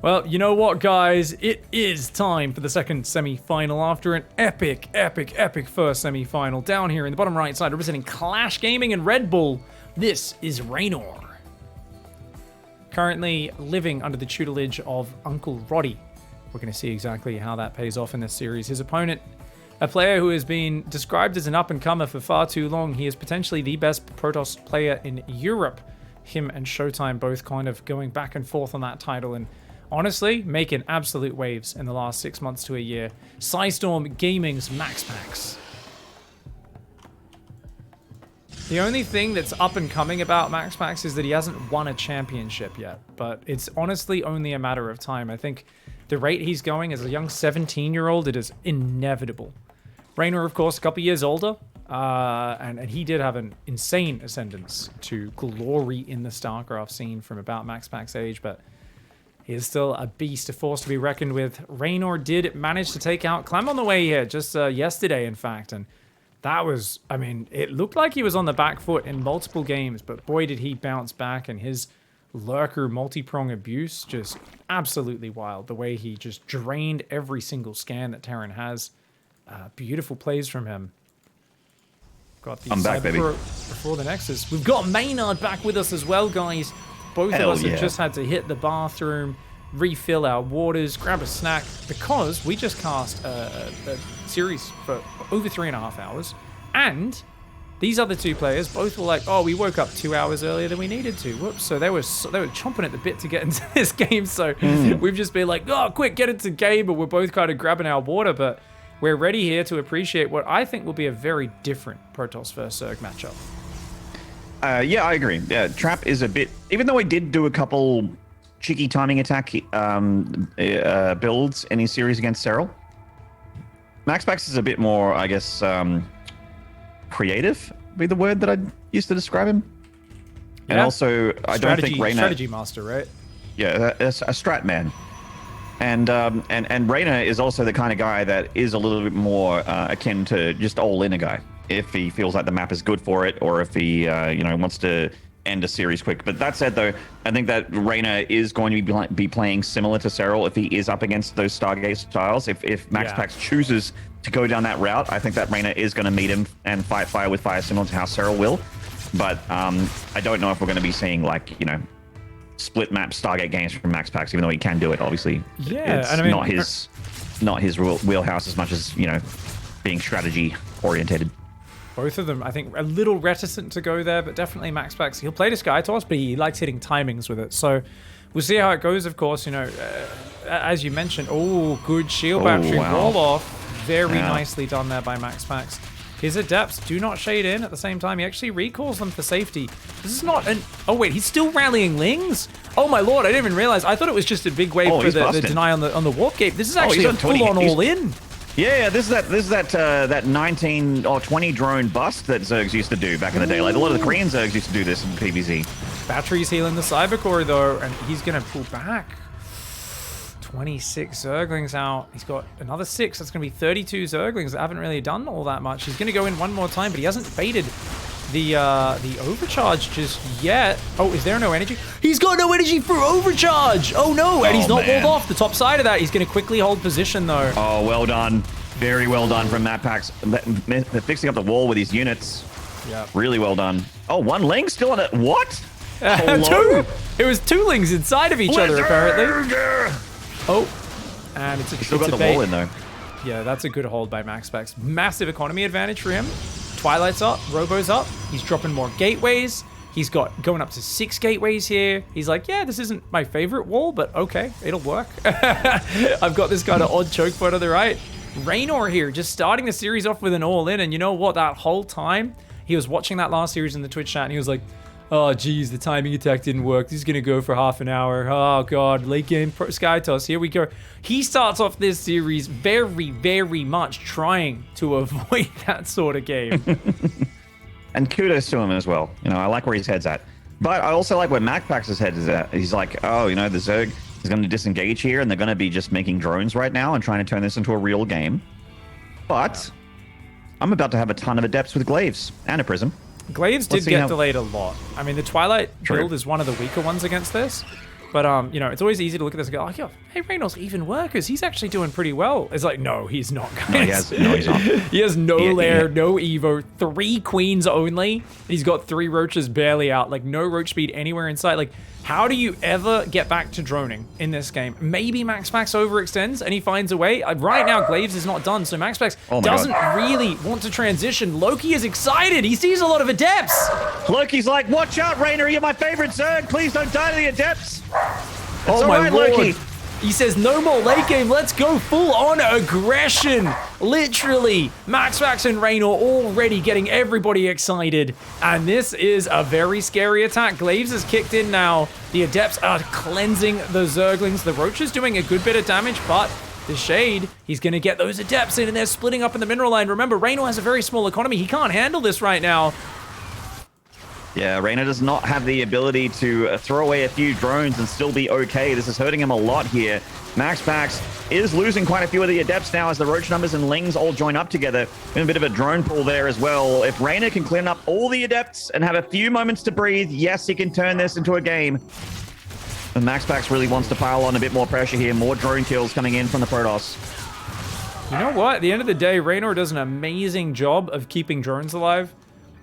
Well, you know what, guys? It is time for the second semi-final after an epic first semi-final. Down here in the bottom right side, representing Clash Gaming and Red Bull, this is Raynor. Currently living under the tutelage of Uncle Roddy. We're going to see exactly how that pays off in this series. His opponent, a player who has been described as an up-and-comer for far too long. He is potentially the best Protoss player in Europe. Him and Showtime both kind of going back and forth on that title and honestly making absolute waves in the last 6 months to a year. Psystorm Gaming's MaxPax. The only thing that's up and coming about MaxPax is that he hasn't won a championship yet, but it's honestly only a matter of time. I think the rate he's going as a young 17-year-old, it is inevitable. Raynor, of course, a couple years older, and he did have an insane ascendance to glory in the StarCraft scene from about MaxPax age, but he is still a beast, a force to be reckoned with. Raynor did manage to take out Clem on the way here, just yesterday, in fact, and that was, I mean, it looked like he was on the back foot in multiple games, but boy, did he bounce back, and his lurker multi-prong abuse, just absolutely wild. The way he just drained every single scan that Terran has. Beautiful plays from him. Got the I'm back, baby. Before the Nexus. We've got Maynard back with us as well, guys. Both of us have just had to hit the bathroom, refill our waters, grab a snack, because we just cast a series for over 3.5 hours. And these other two players both were like, oh, we woke up 2 hours earlier than we needed to. Whoops. So they were chomping at the bit to get into this game. So we've just been like, oh, quick, get into game. But we're both kind of grabbing our water. But we're ready here to appreciate what I think will be a very different Protoss vs Zerg matchup. Yeah, I agree. Yeah, Trap is a bit, even though he did do a couple cheeky timing attack builds in his series against Serral, MaxPax is a bit more, I guess, creative, would be the word that I'd use to describe him. Yeah. And also, I don't think Raynor... Strategy master, right? Yeah, a strat man. And Raynor is also the kind of guy that is a little bit more akin to just all-in a guy. If he feels like the map is good for it, or if he, wants to end a series quick. But that said, though, I think that Raynor is going to be playing similar to Serral if he is up against those Stargate styles. If MaxPax chooses to go down that route, I think that Raynor is going to meet him and fight fire with fire, similar to how Serral will. But I don't know if we're going to be seeing, like, split map Stargate games from MaxPax, even though he can do it, obviously. Yeah, it's and I mean, not his wheelhouse as much as, being strategy orientated. Both of them, I think, a little reticent to go there, but definitely MaxPax. He'll play the Skytoss, but he likes hitting timings with it. So we'll see how it goes, of course. As you mentioned, good shield battery roll off. Very nicely done there by MaxPax. His Adepts do not shade in at the same time. He actually recalls them for safety. This is not an... Oh, wait, he's still rallying Lings? Oh, my lord, I didn't even realize. I thought it was just a big wave for the deny on the warp gate. This is actually a full-on all-in. Yeah, this is that 19 or 20 drone bust that Zergs used to do back in the day. Like a lot of the Korean Zergs used to do this in PvZ. Battery's healing the Cybercore though, and he's gonna pull back. 26 Zerglings out. He's got another 6. That's gonna be 32 Zerglings that haven't really done all that much. He's gonna go in one more time, but he hasn't baited the overcharge just yet. Oh, is there no energy? He's got no energy for overcharge! Oh no, and he's not walled off the top side of that. He's gonna quickly hold position though. Oh, well done. Very well done from MaxPax. Fixing up the wall with his units. Yeah. Really well done. Oh, one Ling still on it. What? Two! It was 2 Lings inside of each other, apparently. Oh, and it's still got the wall in though. Yeah, that's a good hold by MaxPax. Massive economy advantage for him. Twilight's up, Robo's up. He's dropping more gateways. He's got going up to 6 gateways here. He's like, yeah, this isn't my favorite wall, but okay, it'll work. I've got this kind of odd choke point on the right. Raynor here, just starting the series off with an all-in, and you know what? That whole time, he was watching that last series in the Twitch chat, and he was like, oh, geez, the timing attack didn't work. This is going to go for half an hour. Oh, God, late game Skytoss. Here we go. He starts off this series very, very much trying to avoid that sort of game. And kudos to him as well. I like where his head's at. But I also like where MaxPax's head is at. He's like, oh, the Zerg is going to disengage here, and they're going to be just making drones right now and trying to turn this into a real game. But I'm about to have a ton of Adepts with Glaives and a Prism. Glaives did get delayed a lot. I mean, the Twilight build is one of the weaker ones against this. But, you know, it's always easy to look at this and go, oh, yeah, hey, Reynor's even workers. He's actually doing pretty well. It's like, no, he's not, guys. No, he's not. He has no lair, no evo, 3 queens only. He's got 3 roaches barely out, like no roach speed anywhere in sight. Like, how do you ever get back to droning in this game? Maybe MaxPax overextends and he finds a way. Right now, Glaves is not done, so MaxPax doesn't really want to transition. Loki is excited. He sees a lot of Adepts. Loki's like, watch out, Raynor. You're my favorite Zerg. Please don't die to the Adepts. Oh my lord. Loki. He says, no more late game, let's go full on aggression. Literally, MaxPax and Raynor already getting everybody excited. And this is a very scary attack. Glaves has kicked in now. The Adepts are cleansing the Zerglings. The Roach is doing a good bit of damage, but the Shade, he's gonna get those Adepts in and they're splitting up in the mineral line. Remember, Raynor has a very small economy. He can't handle this right now. Yeah, Raynor does not have the ability to throw away a few drones and still be okay. This is hurting him a lot here. MaxPax is losing quite a few of the Adepts now as the Roach numbers and Lings all join up together. In a bit of a drone pool there as well. If Raynor can clean up all the Adepts and have a few moments to breathe, yes, he can turn this into a game. And MaxPax really wants to pile on a bit more pressure here. More drone kills coming in from the Protoss. You know what? At the end of the day, Raynor does an amazing job of keeping drones alive.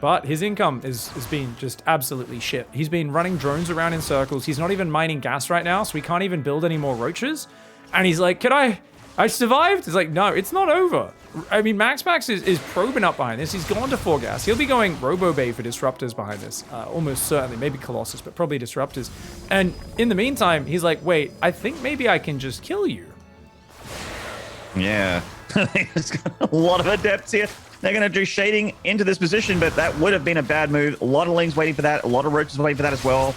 But his income has been just absolutely shit. He's been running drones around in circles. He's not even mining gas right now, so he can't even build any more roaches. And he's like, I survived? It's like, no, it's not over. I mean, MaxPax is probing up behind this. He's gone to 4 gas. He'll be going Robo-Bay for Disruptors behind this. Almost certainly. Maybe Colossus, but probably Disruptors. And in the meantime, he's like, wait, I think maybe I can just kill you. Yeah. There's a lot of Adepts here. They're going to do shading into this position, but that would have been a bad move. A lot of Lings waiting for that. A lot of Roaches waiting for that as well.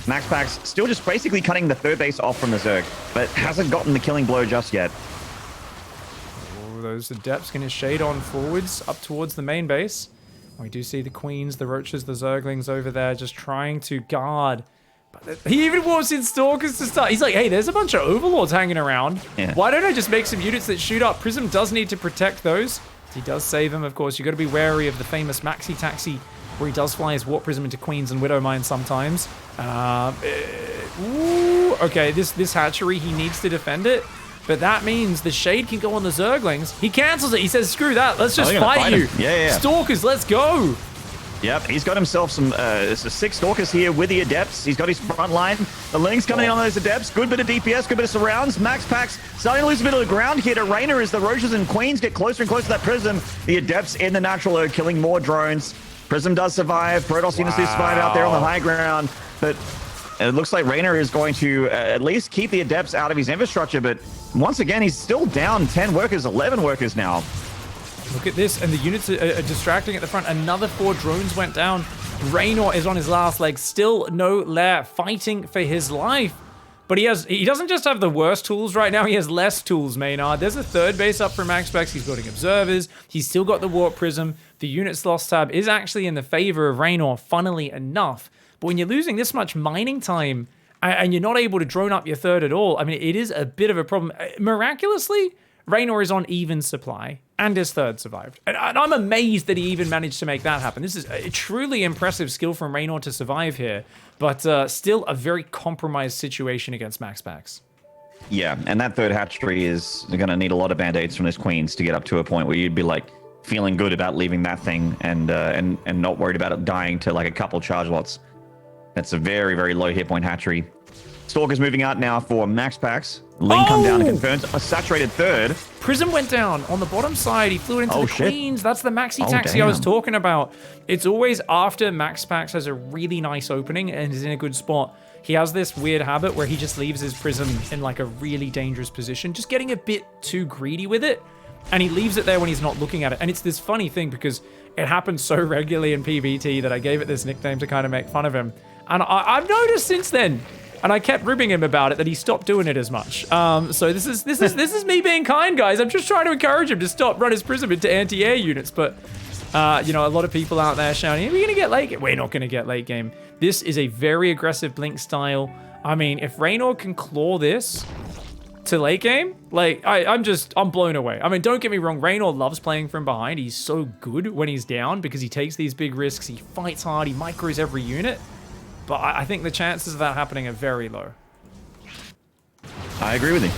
MaxPax still just basically cutting the 3rd base off from the Zerg, but hasn't gotten the killing blow just yet. Oh, those Adepts going to shade on forwards up towards the main base. We do see the Queens, the Roaches, the Zerglings over there just trying to guard. But he even warps in Stalkers to start. He's like, hey, there's a bunch of Overlords hanging around. Yeah. Why don't I just make some units that shoot up? Prism does need to protect those. He does save him, of course. You've got to be wary of the famous Maxi Taxi, where he does fly his Warp Prism into Queens and Widow Mine sometimes. Okay, this hatchery, he needs to defend it. But that means the Shade can go on the Zerglings. He cancels it. He says, screw that. Let's just fight you. Yeah. Stalkers, let's go. Yep, he's got himself some 6 Stalkers here with the Adepts. He's got his front line. The Lings coming in on those Adepts. Good bit of DPS, good bit of surrounds. MaxPax starting to lose a bit of the ground here to Raynor as the Roaches and Queens get closer and closer to that Prism. The Adepts in the natural are killing more drones. Prism does survive. Protoss units do survive out there on the high ground. But it looks like Raynor is going to at least keep the Adepts out of his infrastructure. But once again, he's still down 10 workers, 11 workers now. Look at this, and the units are distracting at the front. Another 4 drones went down. Raynor is on his last leg, still no lair, fighting for his life. But he doesn't just have the worst tools right now, he has less tools, Maynard. There's a 3rd base up for MaxPax. He's building observers. He's still got the Warp Prism. The units lost tab is actually in the favor of Raynor, funnily enough. But when you're losing this much mining time, and you're not able to drone up your 3rd at all, I mean, it is a bit of a problem. Miraculously, Raynor is on even supply, and his 3rd survived. And I'm amazed that he even managed to make that happen. This is a truly impressive skill from Raynor to survive here, but still a very compromised situation against MaxPax. Yeah, and that 3rd hatchery is going to need a lot of band-aids from his Queens to get up to a point where you'd be like feeling good about leaving that thing and not worried about it dying to like a couple charge lots. That's a very, very low hit point hatchery. Stalker's moving out now for MaxPax. Ling come down and confirms a saturated 3rd. Prism went down on the bottom side. He flew into the Queens. That's the Maxi Taxi I was talking about. It's always after MaxPax has a really nice opening and is in a good spot. He has this weird habit where he just leaves his Prism in like a really dangerous position, just getting a bit too greedy with it. And he leaves it there when he's not looking at it. And it's this funny thing because it happens so regularly in PvT that I gave it this nickname to kind of make fun of him. And I've noticed since then, and I kept ribbing him about it, that he stopped doing it as much. So this is me being kind, guys. I'm just trying to encourage him to stop run his Prism into anti-air units. But you know, a lot of people out there shouting, "Are we gonna get late game?" We're not gonna get late game. This is a very aggressive Blink style. I mean, if Raynor can claw this to late game, like I'm blown away. I mean, don't get me wrong, Raynor loves playing from behind. He's so good when he's down because he takes these big risks. He fights hard. He micros every unit. But I think the chances of that happening are very low. I agree with you.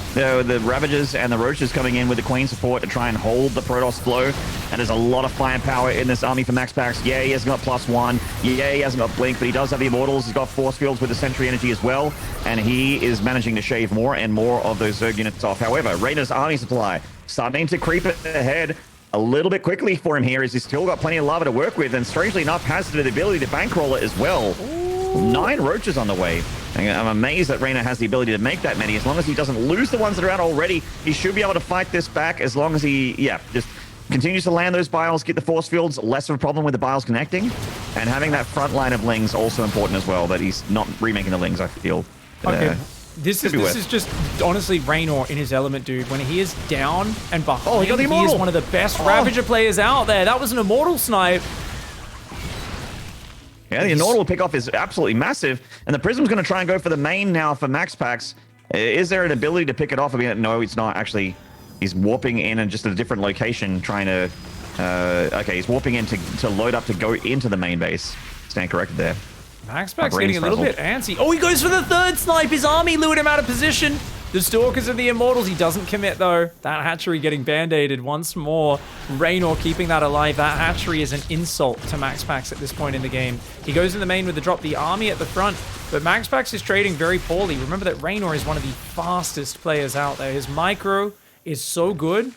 The Ravagers and the Roaches coming in with the Queen support to try and hold the Protoss flow. And there's a lot of firepower in this army for MaxPax. Yeah, he hasn't got +1. Yeah, he hasn't got Blink, but he does have the Immortals. He's got Force Fields with the Sentry energy as well. And he is managing to shave more and more of those Zerg units off. However, Raynor's army supply starting to creep ahead a little bit quickly for him here, as he's still got plenty of lava to work with. And strangely enough, has the ability to bankroll it as well. 9 Roaches on the way. I'm amazed that Raynor has the ability to make that many. As long as he doesn't lose the ones that are out already, he should be able to fight this back as long as he, just continues to land those biles, get the force fields, less of a problem with the biles connecting. And having that front line of Lings also important as well, that he's not remaking the Lings, I feel. Okay. This is just honestly Raynor in his element, dude. When he is down and behind, he is one of the best Ravager players out there. That was an Immortal snipe. Yeah, the Immortal pick off is absolutely massive, and the Prism's going to try and go for the main now for MaxPax. Is there an ability to pick it off? I mean, no, it's not actually. He's warping in and just at a different location, trying to. Okay, he's warping in to load up to go into the main base. Stand corrected there. MaxPax getting a little bit antsy. Oh, he goes for the third snipe. His army lured him out of position. The Stalkers of the Immortals. He doesn't commit, though. That hatchery getting band-aided once more. Raynor keeping that alive. That hatchery is an insult to MaxPax at this point in the game. He goes in the main with the drop, the army at the front, but MaxPax is trading very poorly. Remember that Raynor is one of the fastest players out there. His micro is so good,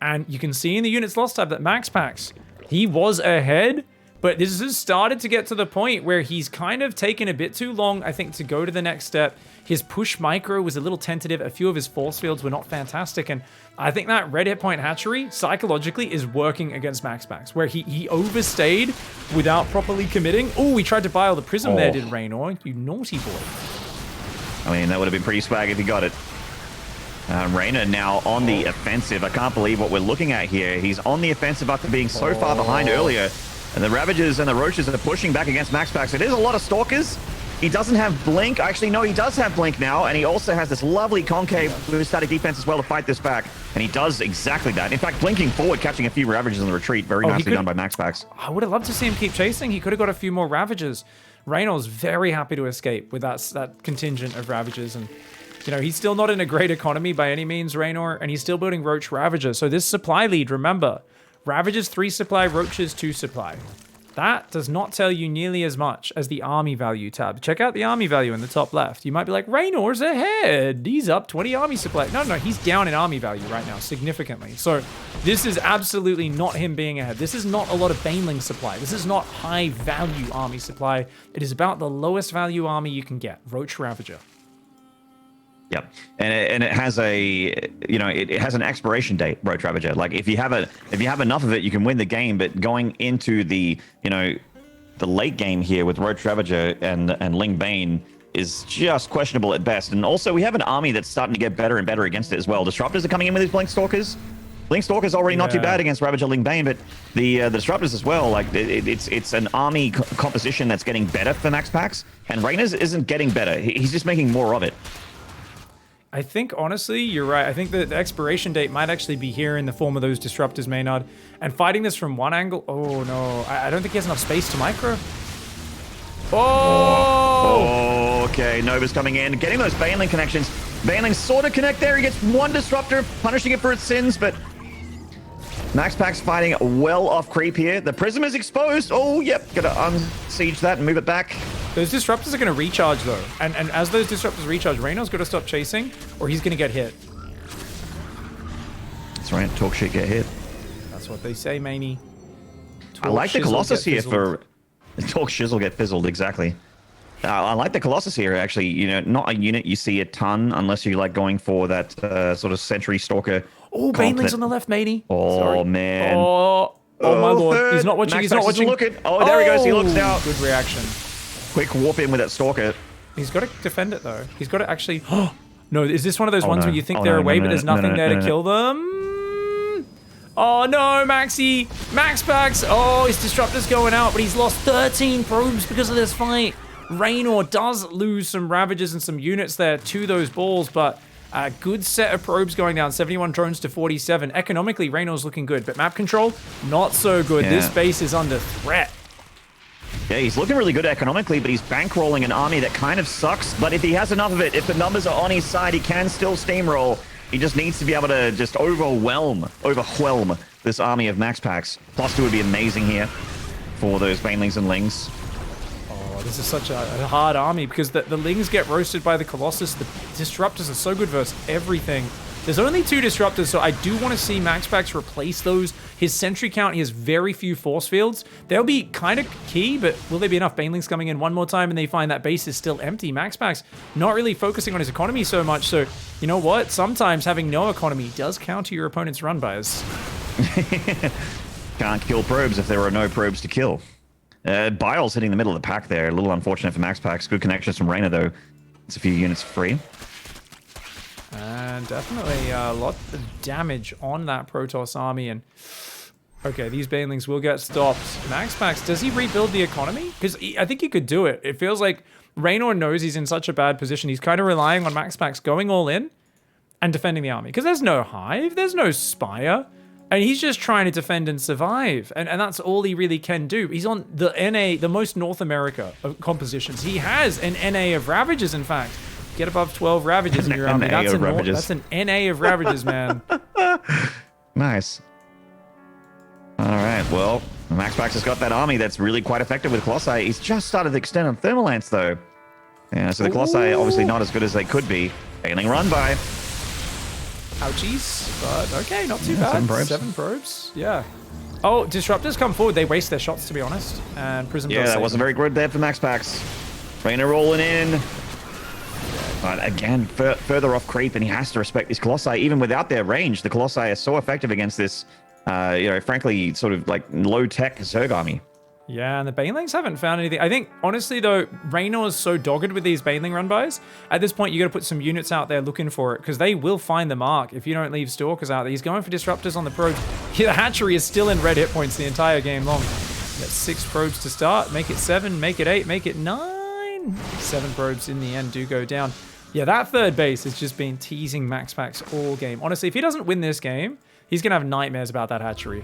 and you can see in the units lost tab that MaxPax, he was ahead, but this has started to get to the point where he's kind of taken a bit too long, I think, to go to the next step. His push micro was a little tentative. A few of his force fields were not fantastic. And I think that red hit point hatchery, psychologically, is working against MaxPax, where he overstayed without properly committing. Oh, he tried to bile the Prism there, did Raynor. You naughty boy. I mean, that would have been pretty swag if he got it. Raynor now on the offensive. I can't believe what we're looking at here. He's on the offensive after being so far behind earlier. And the Ravagers and the Roaches are pushing back against MaxPax. It is a lot of Stalkers. He doesn't have Blink. Actually, no, he does have Blink now. And he also has this lovely concave with static defense as well to fight this back. And he does exactly that. In fact, blinking forward, catching a few Ravagers in the retreat. Very nicely done by MaxPax. I would have loved to see him keep chasing. He could have got a few more Ravagers. Raynor's very happy to escape with that contingent of Ravagers. And, you know, he's still not in a great economy by any means, Raynor. And he's still building Roach Ravager. So this supply lead, remember, Ravagers 3 supply, Roaches 2 supply. That does not tell you nearly as much as the army value tab. Check out the army value in the top left. You might be like, Raynor's ahead. He's up 20 army supply. No, he's down in army value right now, significantly. So this is absolutely not him being ahead. This is not a lot of Baneling supply. This is not high value army supply. It is about the lowest value army you can get, Roach Ravager. Yep, and it has a, you know, it has an expiration date, Roach Ravager. Like if you have enough of it, you can win the game. But going into the, you know, the late game here with Roach Ravager and Ling Bane is just questionable at best. And also we have an army that's starting to get better and better against it as well. Disruptors are coming in with these Blink Stalkers. Blink Stalker's already not too bad against Ravager Ling Bane, but the Disruptors as well. Like it's an army composition that's getting better for MaxPax, and Raynor's isn't getting better. He's just making more of it. I think, honestly, you're right. I think the expiration date might actually be here in the form of those Disruptors, Maynard. And fighting this from one angle... Oh, no. I don't think he has enough space to micro. Oh! Okay, Nova's coming in. Getting those Baneling connections. Baneling sort of connect there. He gets one Disruptor, punishing it for its sins, but... MaxPax fighting well off creep here. The Prism is exposed. Oh, yep. Gotta unsiege that and move it back. Those Disruptors are going to recharge, though. And as those Disruptors recharge, Raynor's got to stop chasing, or he's going to get hit. That's right. Talk shit, get hit. That's what they say, Maney. I like the Colossus here for... Talk shizzle, get fizzled, exactly. I like the Colossus here, actually. You know, not a unit you see a ton unless you like going for that sort of Sentry Stalker. Oh, Baneling's on the left, Maney. Oh, sorry. Man. Oh, my lord. Third. He's not watching. MaxPax he's not watching. Looking. Oh, there he goes. He looks now. Good reaction. Quick warp in with that Stalker. He's got to defend it, though. He's got to actually... No, is this one of those ones where you think they're away, but there's nothing there to kill them? Oh, no, Maxi. MaxPax. Oh, his Disruptor's going out, but he's lost 13 probes because of this fight. Raynor does lose some Ravagers and some units there to those balls, but a good set of probes going down. 71 drones to 47. Economically, Raynor's looking good, but map control, not so good. Yeah. This base is under threat. Yeah, he's looking really good economically, but he's bankrolling an army that kind of sucks. But if he has enough of it, if the numbers are on his side, he can still steamroll. He just needs to be able to just overwhelm this army of MaxPax. +2 would be amazing here for those Banelings and Lings. Oh, this is such a hard army because the Lings get roasted by the Colossus. The Disruptors are so good versus everything. There's only 2 Disruptors, so I do want to see MaxPax replace those. His sentry count, he has very few force fields. They'll be kind of key, but will there be enough Banelings coming in one more time and they find that base is still empty? MaxPax not really focusing on his economy so much, so you know what? Sometimes having no economy does counter your opponent's run bys. Can't kill probes if there are no probes to kill. Bile's hitting the middle of the pack there. A little unfortunate for MaxPax. Good connections from Raynor, though. It's a few units free. And definitely a lot of damage on that Protoss army. And okay, these Banelings will get stopped. MaxPax, does he rebuild the economy? Because I think he could do it. It feels like Raynor knows he's in such a bad position. He's kind of relying on MaxPax going all in and defending the army. Because there's no hive, there's no spire. And he's just trying to defend and survive. And that's all he really can do. He's on the NA, the most North America of compositions. He has an NA of Ravages, in fact. Get above 12 Ravages in your army. That's an NA of Ravages, man. Nice. All right, well, MaxPax has got that army that's really quite effective with Colossi. He's just started to extend on Thermalance, though. Yeah, so the Colossi obviously not as good as they could be. Failing run by. Ouchies, but okay, not too bad. 7 probes, yeah. Oh, Disruptors come forward. They waste their shots, to be honest. And Prism yeah, that wasn't very good there for MaxPax. Raynor rolling in. But again, further off creep, and he has to respect these Colossi. Even without their range, the Colossi are so effective against this, frankly, sort of like low-tech Zerg army. Yeah, and the Banelings haven't found anything. I think, honestly, though, Raynor is so dogged with these Baneling run-bys. At this point, you got to put some units out there looking for it, because they will find the mark if you don't leave Stalkers out there. He's going for Disruptors on the probes. Yeah, the hatchery is still in red hit points the entire game long. That's 6 probes to start. Make it 7, make it 8, make it 9. 7 probes in the end do go down. Yeah, that third base has just been teasing MaxPax all game. Honestly, if he doesn't win this game, he's going to have nightmares about that hatchery.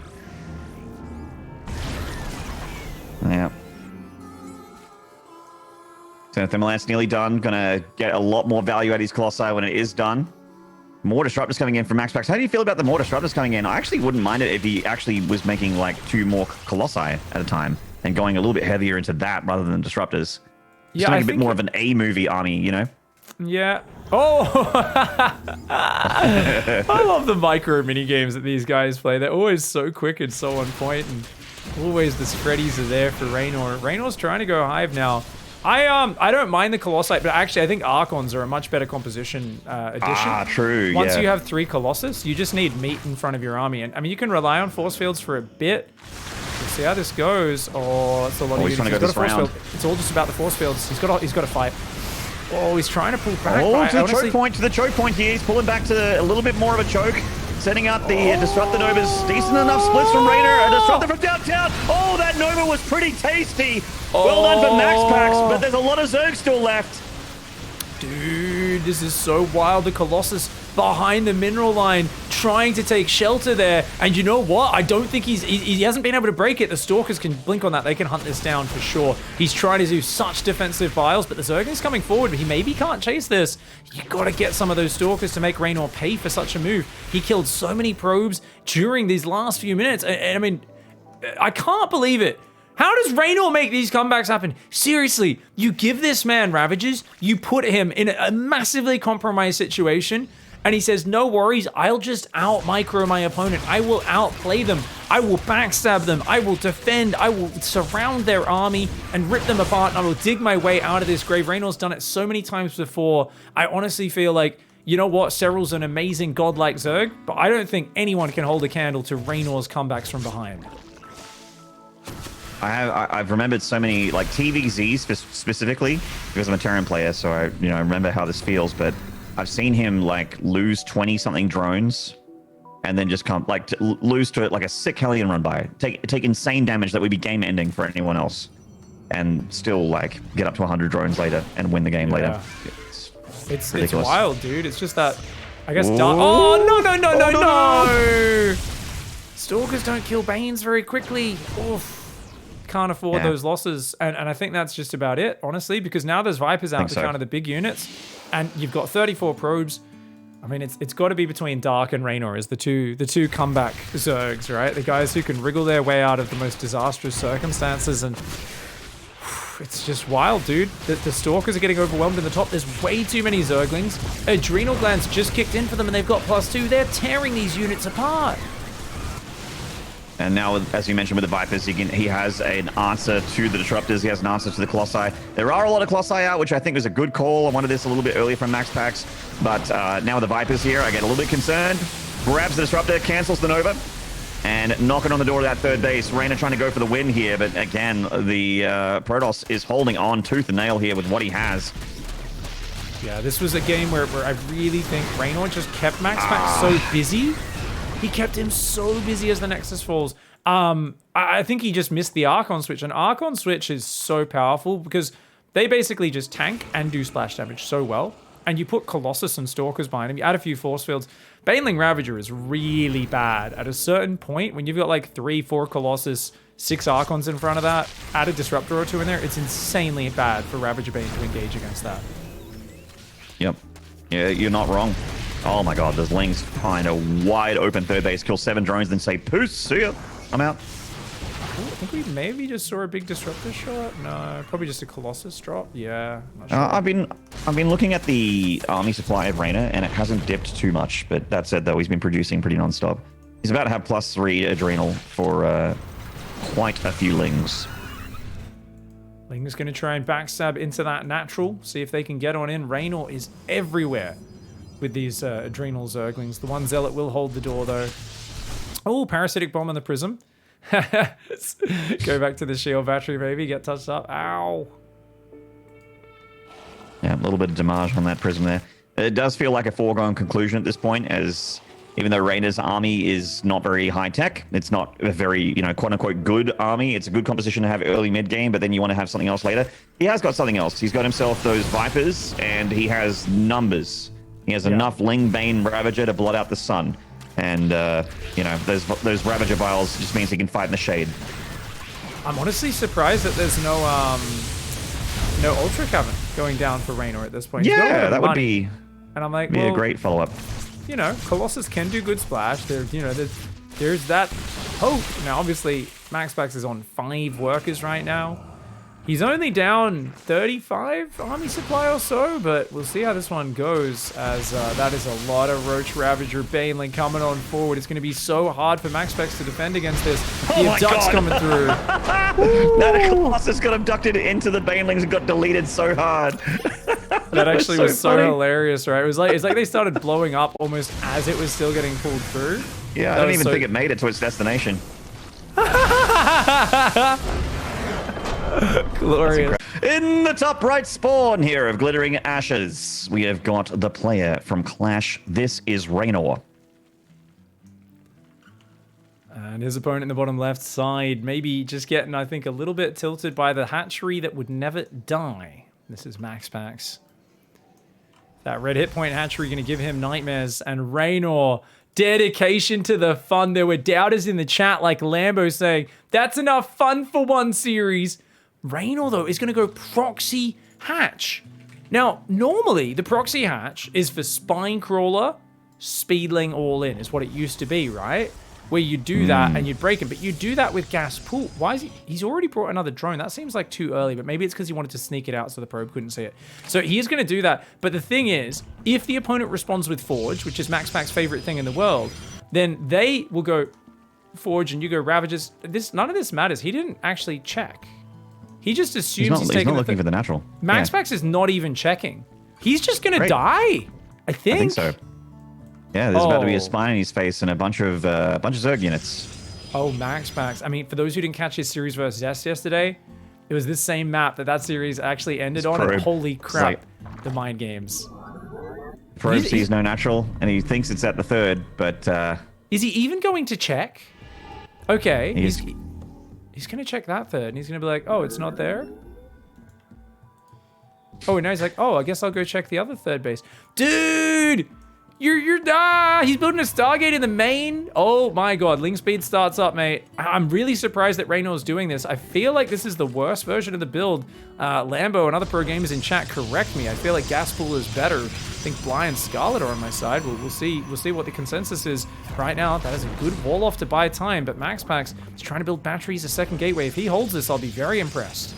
Yeah. So Thermalance nearly done. Gonna get a lot more value out of his Colossi when it is done. More Disruptors coming in from MaxPax. How do you feel about the more Disruptors coming in? I actually wouldn't mind it if he actually was making like 2 more Colossi at a time and going a little bit heavier into that rather than Disruptors. Yeah, I think a bit more of an A-movie army, you know? Yeah. Oh! I love the micro mini games that these guys play. They're always so quick and so on point, and always the spreadies are there for Raynor. Raynor's trying to go hive now. I don't mind the Colossi, but actually I think Archons are a much better composition addition. Ah, true. Once you have 3 Colossus, you just need meat in front of your army, and I mean you can rely on force fields for a bit. We'll see how this goes. Oh, it's a lot of units. He's trying to go this round. It's all just about the force fields. He's got to fight. Oh, he's trying to pull back. Oh, to the choke point here. He's pulling back to a little bit more of a choke. Setting up the Disruptor Novas. Decent enough splits from Raynor. A Disruptor from downtown. Oh, that Nova was pretty tasty. Well done for MaxPax, but there's a lot of Zerg still left. Dude, this is so wild. The Colossus behind the mineral line, trying to take shelter there. And you know what? I don't think he hasn't been able to break it. The Stalkers can blink on that. They can hunt this down for sure. He's trying to do such defensive biles, but the Zerg is coming forward. He maybe can't chase this. You got to get some of those Stalkers to make Raynor pay for such a move. He killed so many probes during these last few minutes. And I mean, I can't believe it. How does Raynor make these comebacks happen? Seriously, you give this man Ravages, you put him in a massively compromised situation, and he says, no worries, I'll just out-micro my opponent. I will outplay them. I will backstab them. I will defend. I will surround their army and rip them apart, and I will dig my way out of this grave. Raynor's done it so many times before. I honestly feel like, you know what, Cyril's an amazing godlike Zerg, but I don't think anyone can hold a candle to Raynor's comebacks from behind. I've remembered so many, like TVZs specifically, because I'm a Terran player, so I remember how this feels, but I've seen him like lose 20-something drones and then just come like lose to it like a sick Hellion run by, take insane damage that would be game ending for anyone else, and still like get up to 100 drones later and win the game later. It's wild, dude. It's just that, I guess. Oh no! Stalkers don't kill Banes very quickly. Oof. can't afford those losses, and I think that's just about it, honestly, because now there's Vipers out to counter the big units, and you've got 34 probes. I mean, it's got to be between Dark and Raynor as the two comeback Zergs, right? The guys who can wriggle their way out of the most disastrous circumstances, and it's just wild, dude. The Stalkers are getting overwhelmed in the top. There's way too many Zerglings. Adrenal glands just kicked in for them, and they've got +2. They're tearing these units apart. And now, as you mentioned with the Vipers, he has an answer to the Disruptors. He has an answer to the Colossi. There are a lot of Colossi out, which I think was a good call. I wanted this a little bit earlier from MaxPax. But now with the Vipers here, I get a little bit concerned. Grabs the Disruptor, cancels the Nova, and knocking on the door of that third base. Raynor trying to go for the win here, but again, the Protoss is holding on tooth and nail here with what he has. Yeah, this was a game where I really think Raynor just kept MaxPax so busy. He kept him so busy as the Nexus falls. I think he just missed the Archon switch. And Archon switch is so powerful because they basically just tank and do splash damage so well. And you put Colossus and Stalkers behind him. You add a few force fields. Baneling Ravager is really bad. At a certain point, when you've got like 3-4 Colossus, 6 Archons in front of that, add a Disruptor or 2 in there, it's insanely bad for Ravager Bane to engage against that. Yep. Yeah, you're not wrong. Oh my god, those Lings find a wide open third base, kill 7 drones, then say, "Poos, see ya, I'm out." I think we maybe just saw a big Disruptor shot. No, probably just a Colossus drop. Yeah, not sure. I've been looking at the army supply of Raynor, and it hasn't dipped too much. But that said, though, he's been producing pretty non-stop. He's about to have +3 Adrenal for quite a few Lings. Ling's going to try and backstab into that natural, see if they can get on in. Raynor is everywhere with these Adrenal Zerglings. The one Zealot will hold the door, though. Oh, Parasitic Bomb on the Prism. Go back to the shield battery, baby. Get touched up. Ow. Yeah, a little bit of damage on that Prism there. It does feel like a foregone conclusion at this point, as even though Raynor's army is not very high-tech, it's not a very, quote-unquote good army. It's a good composition to have early mid-game, but then you want to have something else later. He has got something else. He's got himself those Vipers, and he has numbers. He has enough Ling Bane Ravager to blot out the sun. And, those Ravager vials just means he can fight in the shade. I'm honestly surprised that there's no Ultra Coven going down for Raynor at this point. Yeah, that would be, and I'm like, a great follow-up. Colossus can do good splash. There's that hope. Now, obviously, MaxPax is on 5 workers right now. He's only down 35 army supply or so, but we'll see how this one goes, as that is a lot of Roach Ravager Baneling coming on forward. It's going to be so hard for MaxPax to defend against this. The Abduct's coming through. That Colossus got abducted into the Banelings and got deleted so hard. That actually was so hilarious, right? It's like they started blowing up almost as it was still getting pulled through. Yeah, I don't even think it made it to its destination. Glorious. In the top right spawn here of Glittering Ashes, we have got the player from Clash. This is Raynor. And his opponent in the bottom left side, maybe just getting, I think, a little bit tilted by the hatchery that would never die. This is MaxPax. That red hit point hatchery going to give him nightmares. And Raynor, dedication to the fun. There were doubters in the chat like Lambo saying, that's enough fun for one series. Raynor, though, is going to go proxy hatch. Now, normally, the proxy hatch is for spine crawler, speedling all in, is what it used to be, right? Where you do that and you'd break him, but you do that with gas pool. Why is he's already brought another drone? That seems like too early, but maybe it's because he wanted to sneak it out so the probe couldn't see it. So he is going to do that. But the thing is, if the opponent responds with Forge, which is MaxPax's favorite thing in the world, then they will go Forge and you go Ravagers. None of this matters. He didn't actually check. He just assumes he's not looking for the natural. MaxPax is not even checking. He's just going to die, I think. I think so. Yeah, there's about to be a spine in his face and a bunch of Zerg units. Oh, MaxPax. I mean, for those who didn't catch his series versus S yesterday, it was this same map that series actually ended on. And holy crap, the mind games. Probe sees no natural, and he thinks it's at the third, but... is he even going to check? Okay, he's going to check that third, and he's going to be like, oh, it's not there? Oh, and now he's like, oh, I guess I'll go check the other third base. Dude! He's building a Stargate in the main. Oh my god, Ling speed starts up, mate. I'm really surprised that Reynor's doing this. I feel like this is the worst version of the build. Lambo and other pro gamers in chat correct me. I feel like Gas Pool is better. I think Bly and Scarlet are on my side. We'll see what the consensus is right now. That is a good wall off to buy time, but MaxPax is trying to build batteries a second gateway. If he holds this, I'll be very impressed.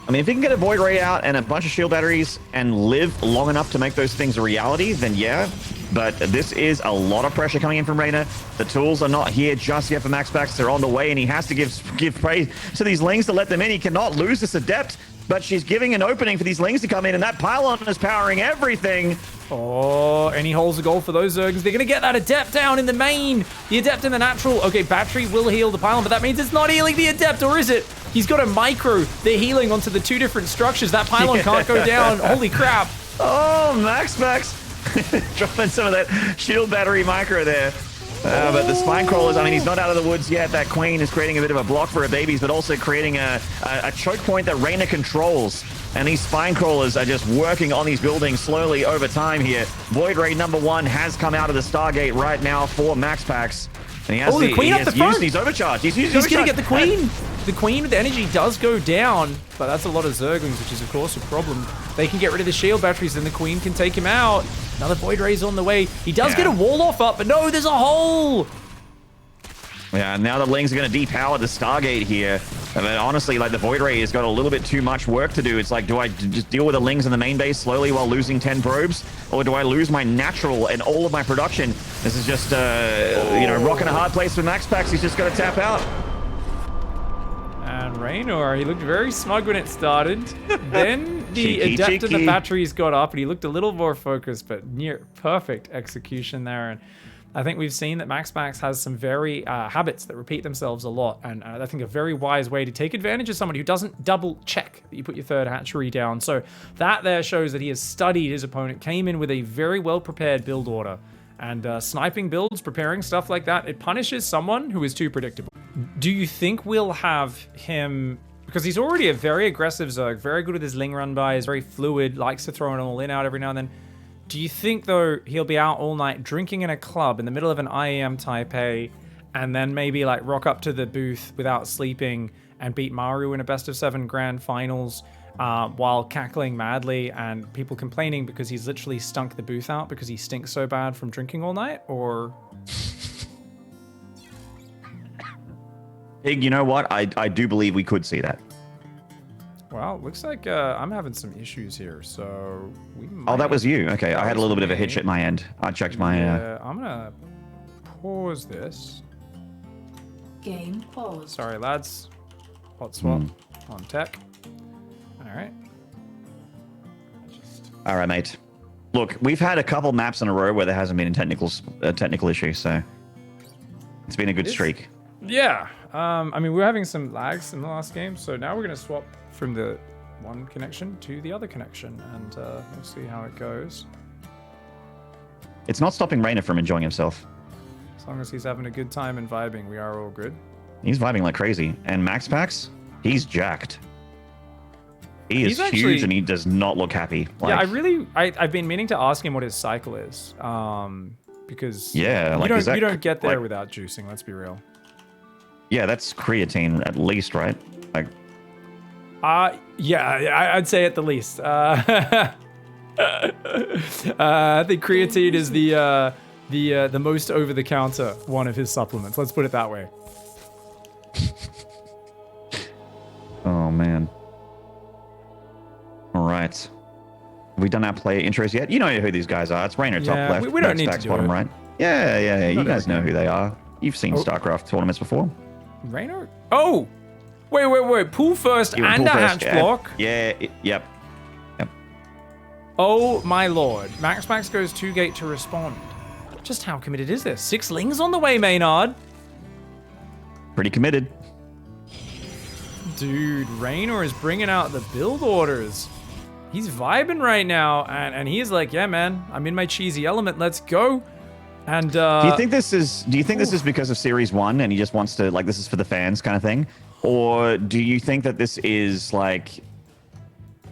I mean, if he can get a Void Ray out and a bunch of shield batteries and live long enough to make those things a reality, then yeah. But this is a lot of pressure coming in from Raynor. The tools are not here just yet for MaxPax. They're on the way, and he has to give praise to these Lings to let them in. He cannot lose this Adept, but she's giving an opening for these Lings to come in, and that pylon is powering everything. Oh, and he holds a goal for those Zergs. They're going to get that Adept down in the main. The Adept in the natural. Okay, battery will heal the pylon, but that means it's not healing the Adept, or is it? He's got a micro. They're healing onto the two different structures. That pylon can't go down. Holy crap. Oh, MaxPax dropping some of that shield battery micro there. But the spine crawlers, I mean, he's not out of the woods yet. That queen is creating a bit of a block for her babies, but also creating a choke point that Raynor controls. And these spine crawlers are just working on these buildings slowly over time here. Void Ray #1 has come out of the Stargate right now for MaxPax. And he has, the queen up the front. He's overcharged. He's going to get the queen. The queen with the energy does go down, but that's a lot of Zerglings, which is, of course, a problem. They can get rid of the shield batteries, and the queen can take him out. Another Void Ray's on the way. He does get a wall off up, but no, there's a hole. Yeah, now the Lings are going to depower the Stargate here. I mean, honestly, like, the Void Ray has got a little bit too much work to do. It's like, do I just deal with the Lings in the main base slowly while losing 10 probes? Or do I lose my natural and all of my production? This is just, you know, rocking a hard place for MaxPax. He's just got to tap out. And Raynor, he looked very smug when it started. Then the Adept and the batteries got up, and he looked a little more focused, but near perfect execution there. And I think we've seen that MaxPax has some very habits that repeat themselves a lot, and I think a very wise way to take advantage of someone who doesn't double check that you put your third hatchery down. So that there shows that he has studied his opponent, came in with a very well prepared build order, and sniping builds, preparing stuff like that, it punishes someone who is too predictable. Do you think we'll have him, because he's already a very aggressive Zerg, very good with his Ling run by, is very fluid, likes to throw an all in out every now and then. Do you think, though, he'll be out all night drinking in a club in the middle of an IEM Taipei, and then maybe like rock up to the booth without sleeping and beat Maru in a best-of-7 grand finals while cackling madly and people complaining because he's literally stunk the booth out because he stinks so bad from drinking all night? Or... Pig, you know what? I do believe we could see that. Well, looks like I'm having some issues here, so we might... Oh, that was you. Okay, I had a little bit of a hitch at my end. I checked my... Yeah, I'm gonna pause this. Game pause. Sorry, lads. Hot swap on tech. All right. All right, mate. Look, we've had a couple maps in a row where there hasn't been a technical issue, so it's been a good streak. Yeah. I mean, we were having some lags in the last game, so now we're going to swap from the one connection to the other connection, and we'll see how it goes. It's not stopping Raynor from enjoying himself. As long as he's having a good time and vibing, we are all good. He's vibing like crazy. And MaxPax, he's jacked. He is huge, and he does not look happy. Like, yeah, I've been meaning to ask him what his cycle is, because yeah, like, you don't get there without juicing. Let's be real. Yeah, that's creatine at least, right? Like, yeah, I'd say at the least. I think creatine is the most over-the-counter one of his supplements. Let's put it that way. Oh man. All right. Have we done our player intros yet? You know who these guys are. It's Raynor top left. We don't need to do bottom it. right. Yeah. You guys know who they are. You've seen StarCraft tournaments before. Raynor? Oh! Wait. Pool first and a hatch block? Yeah, yep. Oh my lord. MaxPax goes 2-gate to respond. Just how committed is this? 6 Lings on the way, Maynard. Pretty committed. Dude, Raynor is bringing out the build orders. He's vibing right now, and he is like, yeah, man, I'm in my cheesy element. Let's go. And do you think this is because of Series 1 and he just wants to, like, this is for the fans kind of thing? Or do you think that this is like,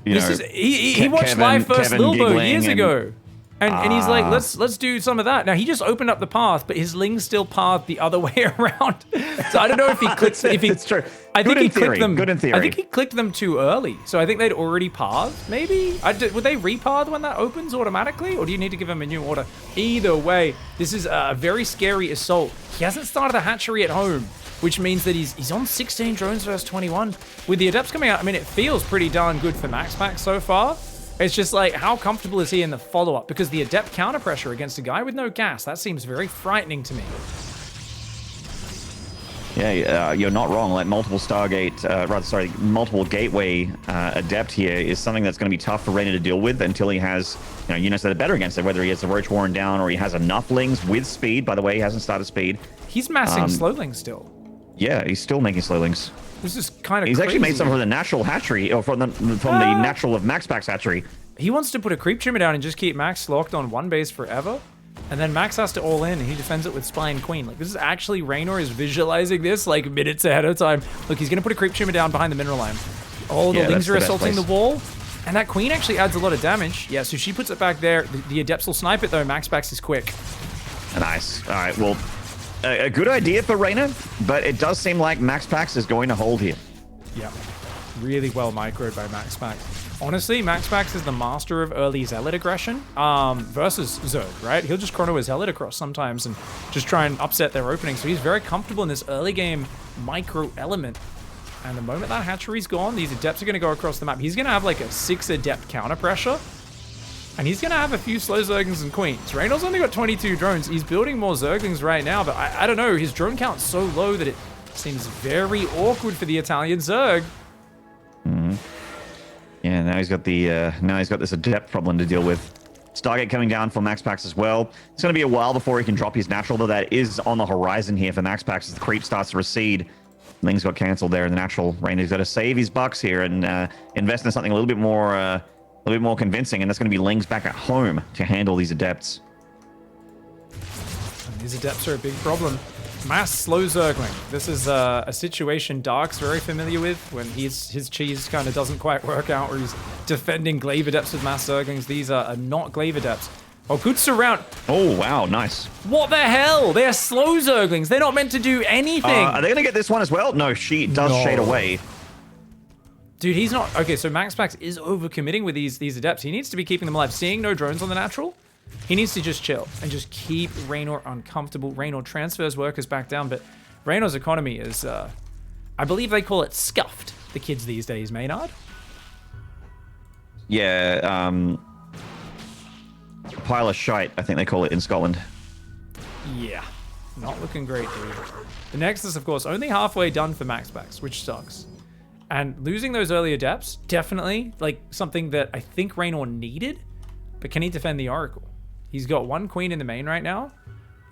you know, he watched Live First Lilbo years ago. And he's like, let's do some of that. Now he just opened up the path, but his Lings still pathed the other way around. So I don't know if he clicked. It's true. I think he theory. clicked them. Good in theory. I think he clicked them too early. So I think they'd already pathed. Maybe would they repath when that opens automatically, or do you need to give him a new order? Either way, this is a very scary assault. He hasn't started the hatchery at home, which means that he's on 16 drones versus 21. With the Adepts coming out, I mean, it feels pretty darn good for MaxPax so far. It's just like, how comfortable is he in the follow-up? Because the Adept counter pressure against a guy with no gas, that seems very frightening to me. Yeah, you're not wrong. Like multiple Stargate, multiple Gateway Adept here is something that's going to be tough for Raynor to deal with until he has, units that are better against it, whether he has the Roach Warren down or he has enough Lings with speed. By the way, he hasn't started speed. He's massing Slowlings still. Yeah, he's still making Slowlings. This is kind of He's crazy. actually made some from the natural hatchery, or from the natural of MaxPax hatchery. He wants to put a creep trimmer down and just keep Max locked on one base forever. And then Max has to all in, and he defends it with Spy and Queen. Like, this is actually, Raynor is visualizing this, like, minutes ahead of time. Look, he's going to put a creep trimmer down behind the mineral line. Oh, the Lings are assaulting the wall. And that Queen actually adds a lot of damage. Yeah, so she puts it back there. The Adepts will snipe it, though. MaxPax is quick. Nice. All right, well, a good idea for Raynor, but it does seem like MaxPax is going to hold here. Yeah, really well microed by MaxPax. Honestly, MaxPax is the master of early Zealot aggression versus Zerg, right? He'll just chrono his Zealot across sometimes and just try and upset their opening. So he's very comfortable in this early game micro element. And the moment that hatchery's gone, these Adepts are going to go across the map. He's going to have like a 6 Adept counter pressure. And he's going to have a few slow Zerglings and Queens. Raynor's only got 22 drones. He's building more Zerglings right now, but I don't know. His drone count's so low that it seems very awkward for the Italian Zerg. Mm-hmm. Yeah, now he's got this Adept problem to deal with. Stargate coming down for MaxPax as well. It's going to be a while before he can drop his natural, though that is on the horizon here for MaxPax as the creep starts to recede. Lings got cancelled there in the natural. Raynor's got to save his bucks here and invest in something a little bit more convincing, and that's going to be Lings back at home to handle these Adepts. And these Adepts are a big problem. Mass slow Zergling. This is a situation Dark's very familiar with when his cheese kind of doesn't quite work out, where he's defending Glaive Adepts with mass Zerglings. These are not Glaive Adepts. Oh, good surround. Oh, wow, nice. What the hell? They're slow Zerglings. They're not meant to do anything. Are they going to get this one as well? No, she does shade away. Dude, he's not... Okay, so MaxPax is overcommitting with these Adepts. He needs to be keeping them alive. Seeing no drones on the natural, he needs to just chill and just keep Raynor uncomfortable. Raynor transfers workers back down, but Raynor's economy is... I believe they call it scuffed, the kids these days, Maynard. Yeah, pile of shite, I think they call it in Scotland. Yeah, not looking great, dude. The Nexus, of course, only halfway done for MaxPax, which sucks. And losing those early Adepts, definitely, like, something that I think Raynor needed. But can he defend the Oracle? He's got 1 Queen in the main right now.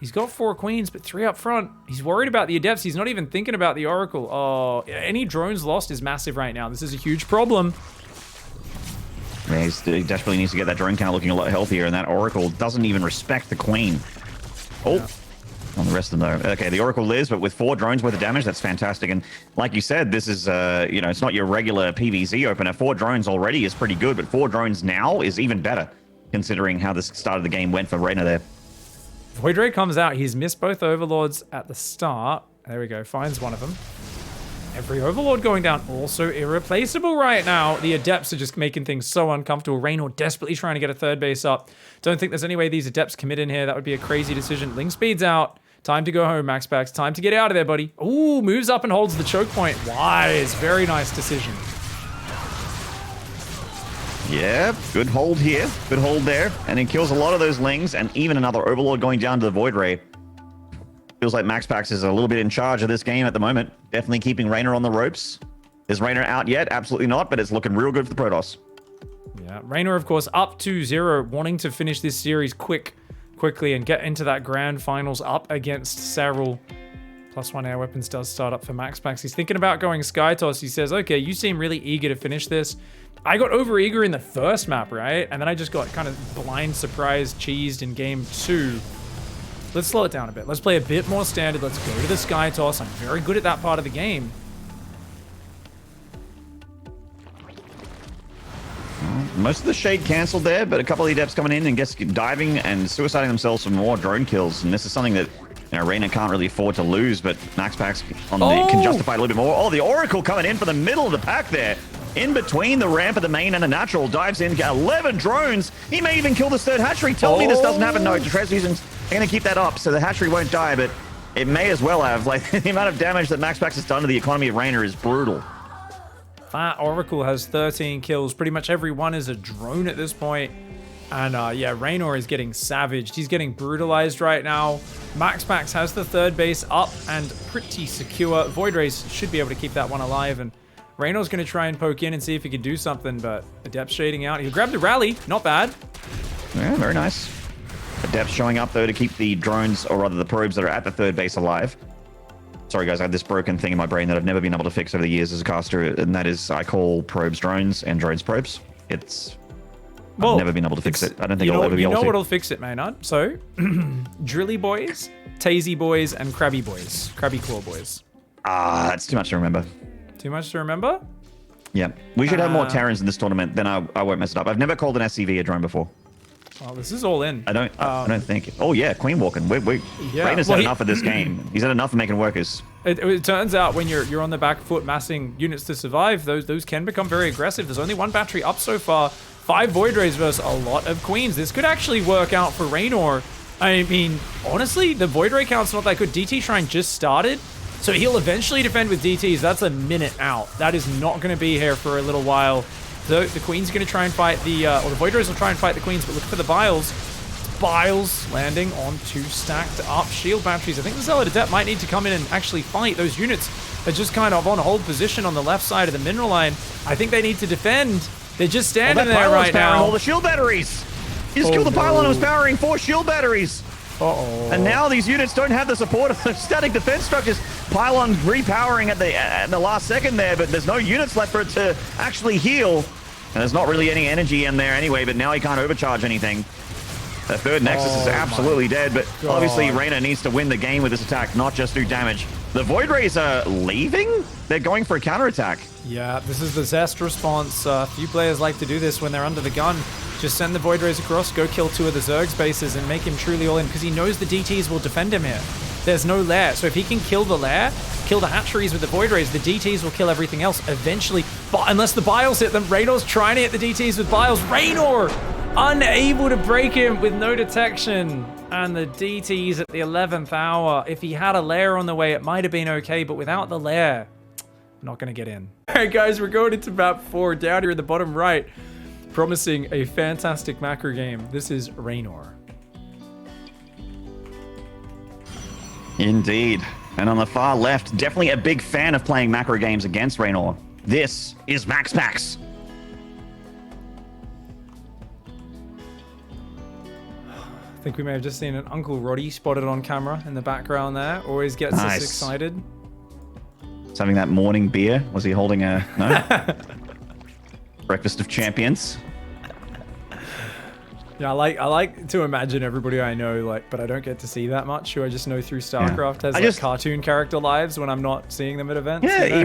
He's got 4 Queens, but 3 up front. He's worried about the Adepts. He's not even thinking about the Oracle. Oh, any drones lost is massive right now. This is a huge problem. Yeah, he desperately needs to get that drone count looking a lot healthier, and that Oracle doesn't even respect the Queen. Oh. Yeah. On the rest of them, though. Okay, the Oracle lives, but with 4 drones worth of damage, that's fantastic. And like you said, this is, it's not your regular PvZ opener. 4 drones already is pretty good, but 4 drones now is even better, considering how the start of the game went for Raynor there. Void Ray comes out. He's missed both Overlords at the start. There we go. Finds one of them. Every Overlord going down. Also irreplaceable right now. The Adepts are just making things so uncomfortable. Raynor desperately trying to get a 3rd base up. Don't think there's any way these Adepts commit in here. That would be a crazy decision. Ling speeds out. Time to go home, MaxPax. Time to get out of there, buddy. Ooh, moves up and holds the choke point. Wise. Very nice decision. Yeah, good hold here. Good hold there. And he kills a lot of those Lings, and even another Overlord going down to the Void Ray. Feels like MaxPax is a little bit in charge of this game at the moment. Definitely keeping Raynor on the ropes. Is Raynor out yet? Absolutely not, but it's looking real good for the Protoss. Yeah, Raynor, of course, up 2-0, wanting to finish this series quickly and get into that grand finals up against Serral. +1 air weapons does start up for MaxPax. He's thinking about going Skytoss. He says, okay, you seem really eager to finish this. I got over eager in the first map, right? And then I just got kind of blind surprise cheesed in game 2. Let's slow it down a bit. Let's play a bit more standard. Let's go to the Skytoss. I'm very good at that part of the game. most of the shade cancelled there, but a couple of Adepts coming in and diving and suiciding themselves for more drone kills. And this is something that Raynor can't really afford to lose, but MaxPax can justify a little bit more. Oh, the Oracle coming in for the middle of the pack there. In between the ramp of the main and the natural, dives in, 11 drones. He may even kill this third hatchery. Tell me this doesn't happen. No, Transfusion's going to keep that up, so the hatchery won't die, but it may as well have. Like, the amount of damage that MaxPax has done to the economy of Raynor is brutal. That Oracle has 13 kills. Pretty much every one is a drone at this point. And yeah, Raynor is getting savaged. He's getting brutalized right now. MaxPax has the third base up and pretty secure. Void Rays should be able to keep that one alive. And Raynor's going to try and poke in and see if he can do something, but Adept shading out. He'll grab the rally. Not bad. Yeah, very nice. Adept showing up, though, to keep the drones, or rather the probes that are at the third base alive. Sorry, guys, I have this broken thing in my brain that I've never been able to fix over the years as a caster, and that is I call probes drones and drones probes. I've never been able to fix it. I don't think I'll ever be able to. You know what'll fix it, Maynard? So, Drilly boys, Tazy boys, and Crabby boys. Crabby Claw boys. Ah, that's too much to remember. Too much to remember? Yeah. We should have more Terrans in this tournament, then I won't mess it up. I've never called an SCV a drone before. Well, this is all in. I don't think. Oh yeah, Queen walking. Raynor's had enough of this game. He's had enough of making workers. It turns out when you're on the back foot massing units to survive, those can become very aggressive. There's only one battery up so far. 5 Void Rays versus a lot of Queens. This could actually work out for Raynor. I mean, honestly, the Void Ray count's not that good. DT Shrine just started, so he'll eventually defend with DTs. That's a minute out. That is not going to be here for a little while. The Queen's going to try and fight or the Void Rays will try and fight the Queens, but look for the Biles. Biles landing on 2 stacked up shield batteries. I think the Zealot Adept might need to come in and actually fight. Those units are just kind of on hold position on the left side of the mineral line. I think they need to defend. They're just standing there right now. All the shield batteries. He just killed the pylon. It was powering 4 shield batteries. And now these units don't have the support of the static defense structures. Pylon repowering at the last second there, but there's no units left for it to actually heal. And there's not really any energy in there anyway, but now he can't overcharge anything. The third Nexus is absolutely dead, but obviously Raynor needs to win the game with this attack, not just do damage. The Void Rays are leaving? They're going for a counterattack. Yeah, this is the Zest response. Few players like to do this when they're under the gun. Just send the Void Rays across, go kill 2 of the Zerg's bases and make him truly all in, because he knows the DTs will defend him here. There's no lair, so if he can kill the lair, kill the hatcheries with the Void Rays, the DTs will kill everything else eventually. But unless the Biles hit them, Raynor's trying to hit the DTs with Biles. Raynor unable to break him with no detection. And the DTs at the 11th hour. If he had a lair on the way, it might have been okay, but without the lair, not going to get in. All right, guys, we're going into map 4 down here in the bottom right, promising a fantastic macro game. This is Raynor. Indeed. And on the far left, definitely a big fan of playing macro games against Raynor. This is MaxPax. I think we may have just seen an Uncle Roddy spotted on camera in the background there. Always gets us excited. He's having that morning beer. Was he holding a... No? Breakfast of Champions. Yeah, I like to imagine everybody I know, but I don't get to see that much, who I just know through StarCraft has cartoon character lives when I'm not seeing them at events. Yeah, you know?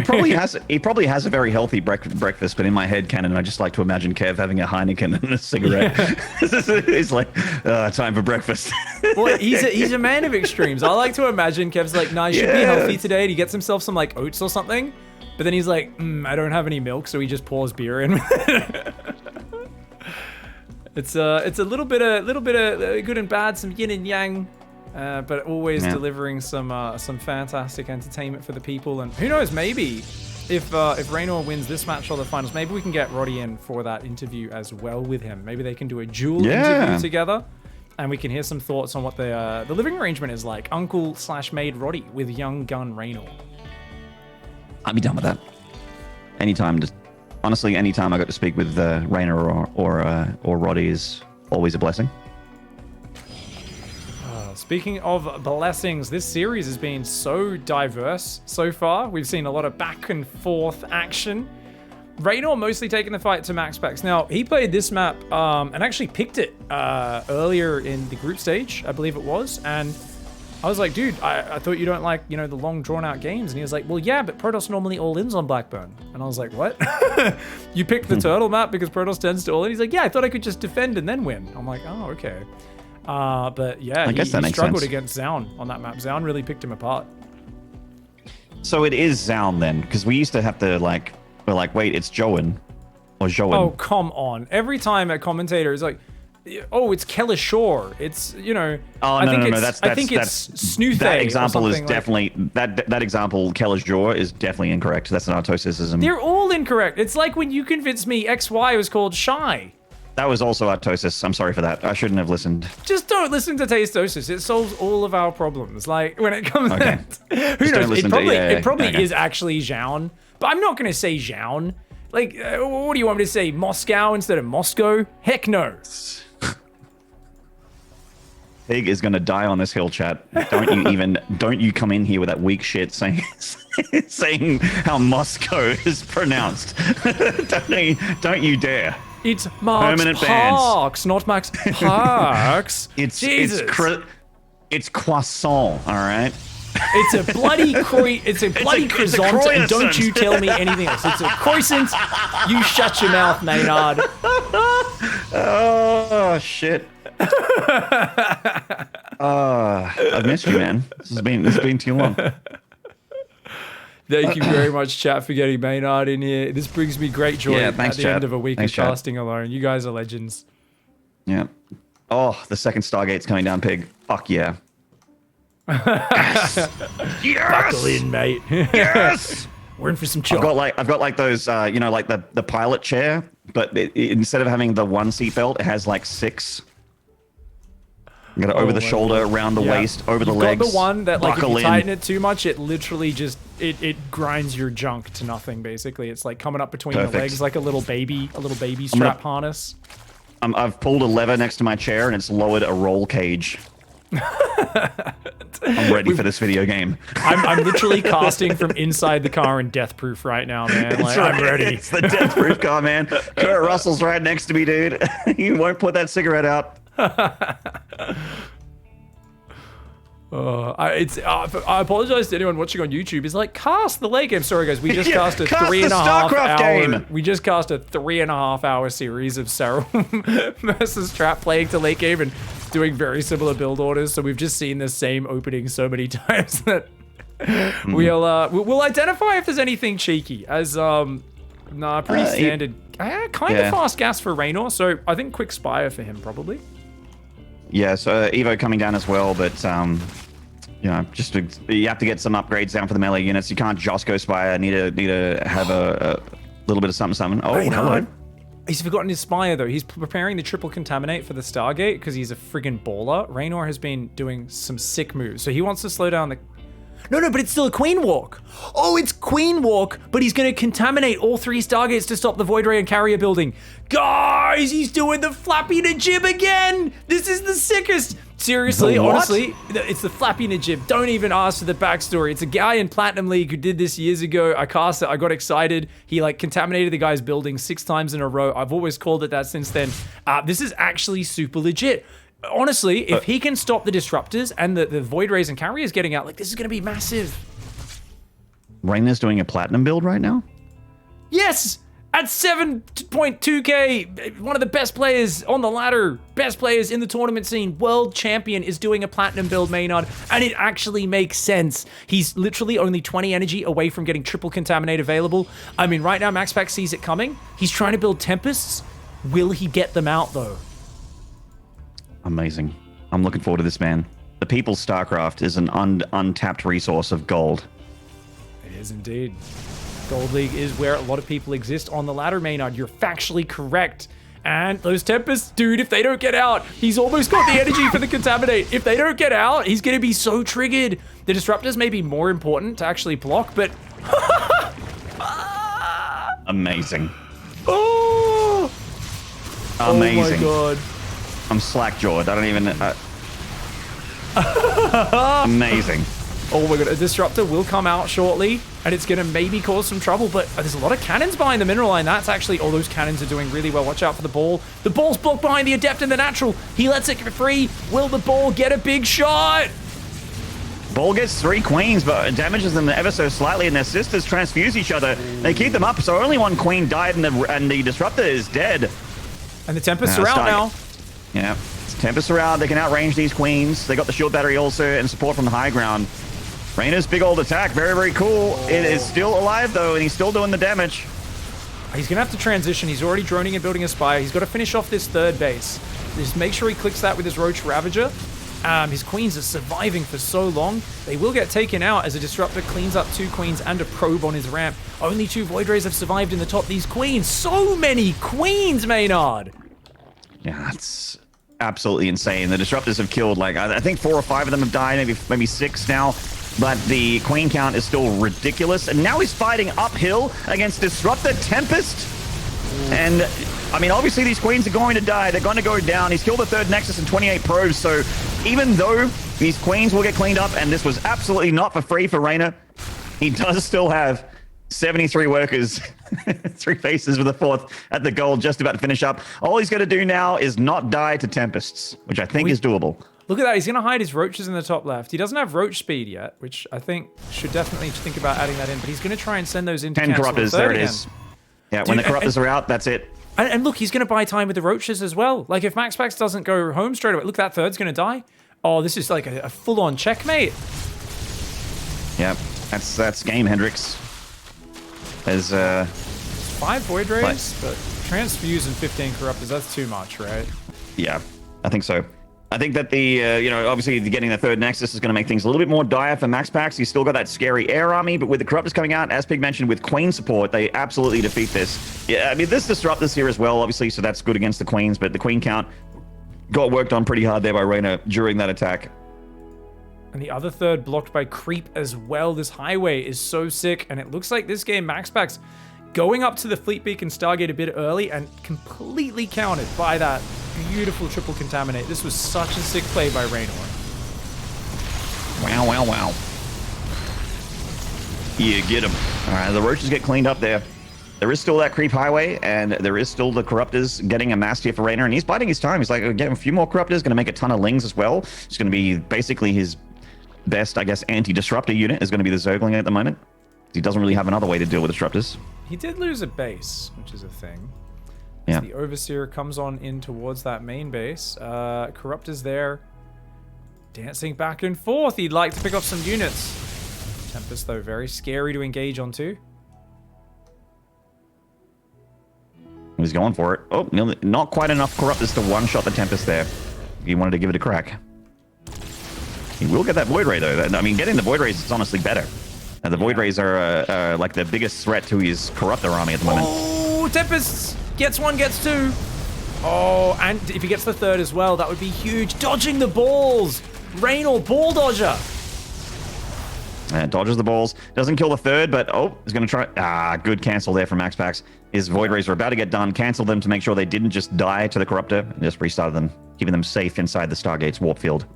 he probably has a very healthy breakfast, but in my head canon, I just like to imagine Kev having a Heineken and a cigarette. Yeah. He's like, time for breakfast. Well, he's a man of extremes. I like to imagine Kev's like, nah, you should be healthy today, and he gets himself some oats or something, but then he's like, I don't have any milk, so he just pours beer in. It's a little bit of good and bad, some yin and yang, but always delivering some fantastic entertainment for the people. And who knows, maybe if Raynor wins this match or the finals, maybe we can get Roddy in for that interview as well with him. Maybe they can do a dual interview together, and we can hear some thoughts on what the living arrangement is like. Uncle/maid Roddy with young gun Raynor. I'd be done with that. Anytime. Honestly, anytime I got to speak with Raynor or Roddy is always a blessing. Speaking of blessings, this series has been so diverse so far. We've seen a lot of back and forth action. Raynor mostly taking the fight to MaxPax. Now, he played this map and actually picked it earlier in the group stage, I believe it was. And I was like, dude, I thought you don't like, you know, the long drawn out games. And he was like, well, yeah, but Protoss normally all-ins on Blackburn. And I was like, what? You picked the turtle map because Protoss tends to all-in? He's like, yeah, I thought I could just defend and then win. I'm like, oh, okay. But yeah, he struggled against Zaun on that map. Zaun really picked him apart. So it is Zaun then, because we used to have to like, we're like, wait, it's Joan or Joan. Oh, come on. Every time a commentator is like, oh, it's Kelishore. It's, you know, I think it's Snoothay. That example is definitely, that example, Kelishore, is definitely incorrect. That's an Artosism. They're all incorrect. It's like when you convinced me XY was called Shy. That was also Artosis. I'm sorry for that. I shouldn't have listened. Just don't listen to Tastosis. It solves all of our problems. Like, when it comes okay. Who knows? It probably is actually Zhaon. But I'm not going to say Zhaon. Like, what do you want me to say? Moscow instead of Moscow? Heck no. Pig is gonna die on this hill, chat. Don't you come in here with that weak shit saying how Moscow is pronounced. don't you dare. It's MaxPax, not MaxPax. It's croissant, all right? It's a bloody croissant, and don't you tell me anything else. It's a croissant. You shut your mouth, Maynard. Oh shit. I've missed you, man. This has been too long. Thank you very much, chat, for getting Maynard in here. This brings me great joy at the end of a week of casting alone. You guys are legends. Yeah. Oh, the second Stargate's coming down, Pig. Fuck yeah. Yes! Yes! Buckle in, mate. Yes! We're in for some chop. I've got like those, you know, like the pilot chair, but instead of having the one seatbelt, it has like 6. You got it over the shoulder, around the waist, over the legs. You've got the one that, like, if you tighten it too much, it literally just it grinds your junk to nothing. Basically, it's like coming up between the legs, like a little baby strap harness. I've pulled a lever next to my chair, and it's lowered a roll cage. I'm ready for this video game. I'm literally casting from inside the car in Death Proof right now, man. Like, I'm ready. It's the Death Proof car, man. Kurt Russell's right next to me, dude. He won't put that cigarette out. I apologize to anyone watching on YouTube. It's like, cast the late game. Sorry guys, we just cast a 3.5 hour. We just cast a 3.5 hour series of Cyril versus Trap playing to late game and doing very similar build orders. So we've just seen the same opening so many times that we'll identify if there's anything cheeky. As pretty standard. Kind of fast gas for Raynor. So I think quick spire for him probably. Yeah, so Evo coming down as well, but you know, you have to get some upgrades down for the melee units. You can't just go spire. Need to have a little bit of something. Oh, hello. He's forgotten his spire though. He's preparing the triple contaminate for the Stargate because he's a friggin' baller. Raynor has been doing some sick moves, so he wants to slow down the. No, but it's still a Queen Walk. Oh, it's Queen Walk, but he's going to contaminate all 3 Stargates to stop the Void Ray and Carrier building. Guys, he's doing the Flappy Najib again. This is the sickest. Seriously, honestly, it's the Flappy Najib. Don't even ask for the backstory. It's a guy in Platinum League who did this years ago. I cast it. I got excited. He like contaminated the guy's building 6 times in a row. I've always called it that since then. This is actually super legit. Honestly, if he can stop the disruptors and the Void Rays and Carriers getting out, like, this is going to be massive. Raynor's doing a platinum build right now? Yes! At 7.2k, one of the best players on the ladder, best players in the tournament scene, world champion is doing a platinum build, Maynard, and it actually makes sense. He's literally only 20 energy away from getting triple contaminate available. I mean, right now, MaxPax sees it coming. He's trying to build Tempests. Will he get them out, though? Amazing. I'm looking forward to this, man. The people's StarCraft is an untapped resource of gold. It is indeed. Gold League is where a lot of people exist on the ladder, Maynard. You're factually correct. And those Tempests, dude, if they don't get out, he's almost got the energy for the Contaminate. If they don't get out, he's going to be so triggered. The Disruptors may be more important to actually block, but... Amazing. Oh! Amazing. Oh my god. I'm slack-jawed. I don't even... Amazing. Oh my god, a Disruptor will come out shortly, and it's going to maybe cause some trouble, but there's a lot of cannons behind the mineral line. That's actually... Oh, those cannons are doing really well. Watch out for the ball. The ball's blocked behind the Adept and the Natural. He lets it free. Will the ball get a big shot? Ball gets 3 queens, but damages them ever so slightly, and their sisters transfuse each other. They keep them up, so only 1 queen died, and the Disruptor is dead. And the Tempests are out now. Yeah, Tempests are out. They can outrange these queens. They got the shield battery also, and support from the high ground. Raynor's big old attack, very, very cool. It is still alive, though, and he's still doing the damage. He's going to have to transition. He's already droning and building a Spire. He's got to finish off this 3rd base. Just make sure he clicks that with his Roach Ravager. His queens are surviving for so long. They will get taken out as a Disruptor cleans up 2 queens and a probe on his ramp. Only 2 Void Rays have survived in the top. These queens, so many queens, Maynard. Yeah, that's absolutely insane. The Disruptors have killed, like, I think 4 or 5 of them have died, maybe 6 now. But the queen count is still ridiculous. And now he's fighting uphill against Disruptor Tempest. And, I mean, obviously these queens are going to die. They're going to go down. He's killed the 3rd Nexus and 28 probes. So even though these queens will get cleaned up, and this was absolutely not for free for Raynor, he does still have 73 workers, 3 faces with a 4th at the goal, just about to finish up. All he's going to do now is not die to Tempests, which I think is doable. Look at that. He's going to hide his Roaches in the top left. He doesn't have Roach speed yet, which I think should definitely think about adding that in. But he's going to try and send those into 10 cancel Corruptors, the 3rd there it again. is. Yeah, when the Corruptors are out, that's it. And look, he's going to buy time with the Roaches as well. Like, if MaxPax doesn't go home straight away, look, that 3rd's going to die. Oh, this is like a full-on checkmate. Yeah, that's game, Hendrix. There's 5 Void Rays, but Transfuse and 15 Corruptors, that's too much, right? Yeah, I think so. I think that the, you know, obviously getting the 3rd Nexus is going to make things a little bit more dire for MaxPax. He's still got that scary air army, but with the Corruptors coming out, as Pig mentioned, with Queen support, they absolutely defeat this. Yeah, I mean, this Disruptors here as well, obviously, so that's good against the Queens, but the Queen count got worked on pretty hard there by Raynor during that attack. And the other 3rd blocked by Creep as well. This highway is so sick, and it looks like this game, MaxPax, going up to the Fleet Beacon Stargate a bit early and completely countered by that beautiful triple contaminate. This was such a sick play by Raynor. Wow, wow, wow. You get him. All right, the Roaches get cleaned up there. There is still that creep highway, and there is still the Corruptors getting amassed here for Raynor, and he's biding his time. He's like, getting a few more Corruptors, going to make a ton of Lings as well. It's going to be basically his best, I guess, anti-disruptor unit is going to be the Zergling at the moment. He doesn't really have another way to deal with Disruptors. He did lose a base, which is a thing. Yeah. The Overseer comes on in towards that main base. Corruptors there, dancing back and forth. He'd like to pick up some units. Tempest, though, very scary to engage onto. He's going for it. Oh, not quite enough Corruptors to one-shot the Tempest there. He wanted to give it a crack. He will get that Void Ray, though. I mean, getting the Void Rays is honestly better. The Void Rays are like the biggest threat to his Corruptor army at the moment. Oh, Tempest gets 1, gets 2. Oh, and if he gets the 3rd as well, that would be huge. Dodging the balls. Raynor, ball dodger. Dodges the balls. Doesn't kill the 3rd, but he's going to try. Ah, good cancel there from MaxPax. His Void Rays were about to get done. Canceled them to make sure they didn't just die to the Corruptor. And just restarted them, keeping them safe inside the Stargate's warp field.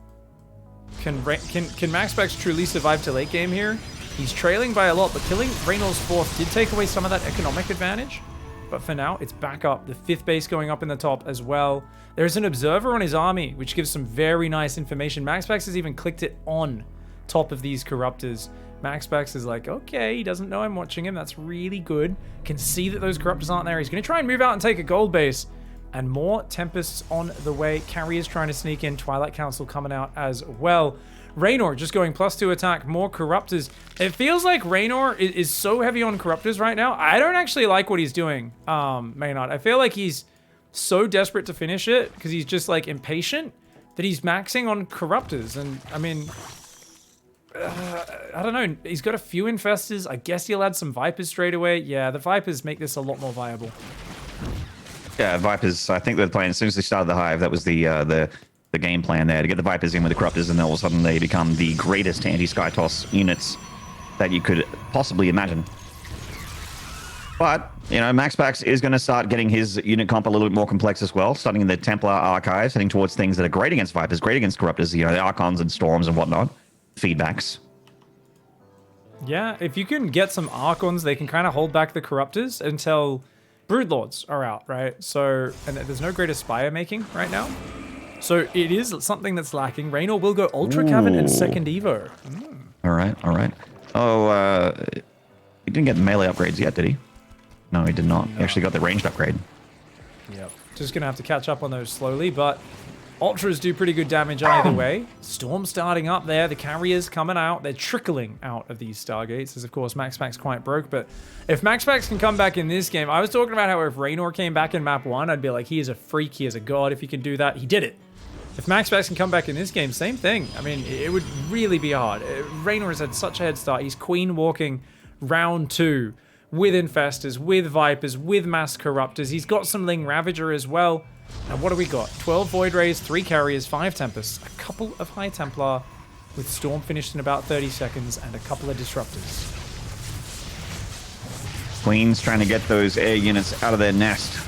Can MaxPax truly survive to late game here? He's trailing by a lot, but killing Raynor's 4th did take away some of that economic advantage. But for now, it's back up. The 5th base going up in the top as well. There's an observer on his army, which gives some very nice information. MaxPax has even clicked it on top of these Corruptors. MaxPax is like, okay, he doesn't know I'm watching him. That's really good. Can see that those Corruptors aren't there. He's going to try and move out and take a gold base. And more Tempests on the way. Carrier's trying to sneak in. Twilight Council coming out as well. Raynor just going +2 attack, more Corruptors. It feels like Raynor is so heavy on Corruptors right now. I don't actually like what he's doing, Maynard. I feel like he's so desperate to finish it because he's just like impatient that he's maxing on Corruptors. And I mean, I don't know. He's got a few Infestors. I guess he'll add some Vipers straight away. Yeah, the Vipers make this a lot more viable. Yeah, Vipers, I think they're playing, as soon as they started the Hive, that was the game plan there, to get the Vipers in with the Corruptors, and then all of a sudden they become the greatest anti-Skytoss units that you could possibly imagine. But, you know, MaxPax is going to start getting his unit comp a little bit more complex as well, starting in the Templar archives, heading towards things that are great against Vipers, great against Corruptors, you know, the Archons and Storms and whatnot, feedbacks. Yeah, if you can get some Archons, they can kind of hold back the Corruptors until Broodlords are out, right? So, and there's no greater Spire making right now. So it is something that's lacking. Raynor will go Ultra Cavern and second Evo. All right, all right. Oh, he didn't get melee upgrades yet, did he? No, he did not. He actually got the ranged upgrade. Yep. Just going to have to catch up on those slowly, but Ultras do pretty good damage either way. Storm starting up there. The carriers coming out. They're trickling out of these Stargates, as of course MaxPax quite broke. But if MaxPax can come back in this game, I was talking about how if Raynor came back in map 1, I'd be like, he is a freak. He is a god if he can do that. He did it. If MaxPax can come back in this game, same thing. I mean, it would really be hard. Raynor has had such a head start. He's queen walking round 2 with Infestors, with Vipers, with Mass Corruptors. He's got some Ling Ravager as well. And what do we got? 12 Void Rays, 3 Carriers, 5 Tempests, a couple of High Templar with Storm finished in about 30 seconds, and a couple of Disruptors. Queen's trying to get those air units out of their nest.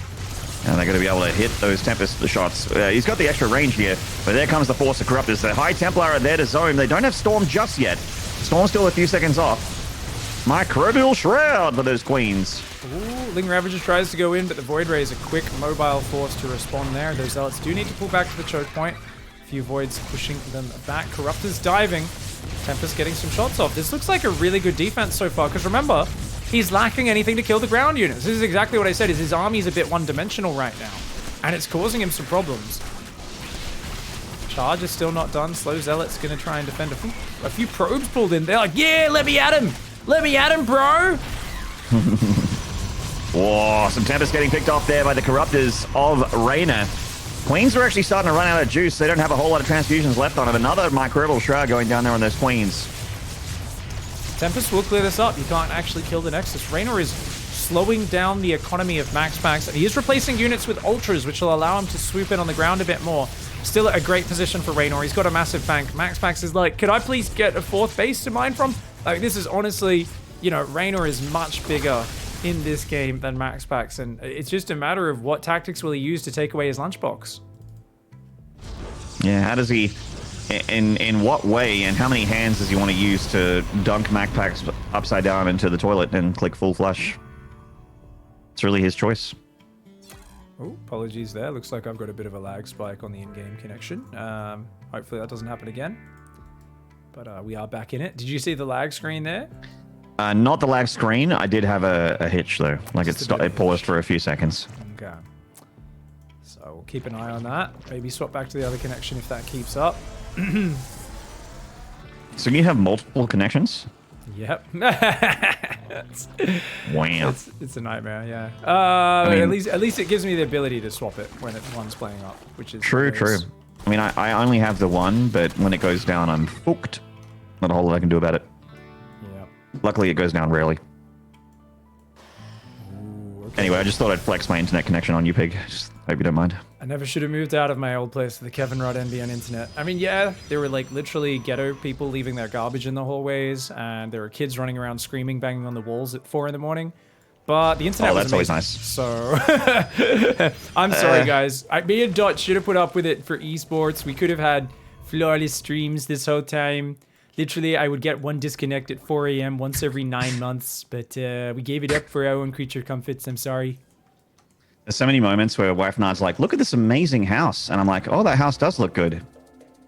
And they're going to be able to hit those Tempest shots. He's got the extra range here, but there comes the Force of Corruptors. The High Templar are there to zone. They don't have Storm just yet. Storm's still a few seconds off. Microbial Shroud for those Queens. Ooh, Ling Ravager tries to go in, but the Void Ray is a quick mobile force to respond there. Those Zealots do need to pull back to the choke point. A few Voids pushing them back. Corruptors diving. Tempest getting some shots off. This looks like a really good defense so far, because remember, he's lacking anything to kill the ground units. This is exactly what I said, is his army's a bit one-dimensional right now. And it's causing him some problems. Charge is still not done. Slow Zealot's going to try and defend. A few probes pulled in. They're like, yeah, let me at him. Let me at him, bro. Whoa, some Tempest getting picked off there by the Corruptors of Raynor. Queens are actually starting to run out of juice. They don't have a whole lot of transfusions left on it. Another Microbial Shroud going down there on those Queens. Tempest will clear this up. You can't actually kill the Nexus. Raynor is slowing down the economy of MaxPax, and he is replacing units with Ultras, which will allow him to swoop in on the ground a bit more. Still a great position for Raynor. He's got a massive bank. MaxPax is like, could I please get a 4th base to mine from? Like, this is honestly, you know, Raynor is much bigger in this game than MaxPax, and it's just a matter of what tactics will he use to take away his lunchbox. Yeah, how does he... In what way and how many hands does he want to use to dunk MaxPax upside down into the toilet and click full flush? It's really his choice. Oh, apologies there. Looks like I've got a bit of a lag spike on the in-game connection. Hopefully that doesn't happen again. But we are back in it. Did you see the lag screen there? Not the lag screen. I did have a hitch though. Like it paused for a few seconds. Okay. So we'll keep an eye on that. Maybe swap back to the other connection if that keeps up. So you have multiple connections? Yep. Wow. It's a nightmare, yeah. I mean, at least it gives me the ability to swap it when one's playing up, which is true. I mean, I only have the one, but when it goes down, I'm fucked. Not a whole lot I can do about it. Yeah. Luckily, it goes down rarely. Ooh, okay. Anyway, I just thought I'd flex my internet connection on you, Pig. Just hope you don't mind. I never should have moved out of my old place to the Kevin Rudd NBN internet. I mean, yeah, there were like literally ghetto people leaving their garbage in the hallways, and there were kids running around screaming, banging on the walls at 4 in the morning. But the internet was that's amazing. always nice. So I'm sorry, guys. Me and Dot should have put up with it for esports. We could have had flawless streams this whole time. Literally, I would get one disconnect at 4 a.m. once every 9 months, but we gave it up for our own creature comforts. I'm sorry. There's so many moments where wife and I's like, look at this amazing house. And I'm like, oh, that house does look good.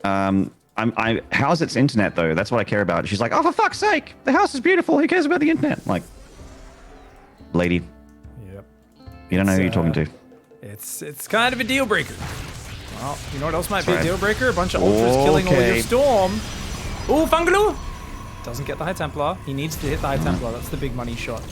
How's its internet, though? That's what I care about. She's like, oh, for fuck's sake. The house is beautiful. Who cares about the internet? I'm like, lady. Yep. You don't know who you're talking to. It's kind of a deal breaker. Well, you know what else might be a deal breaker? A bunch of Ultras killing all your Storm. Ooh, Fungaloo! Doesn't get the High Templar. He needs to hit the High Templar. That's the big money shot.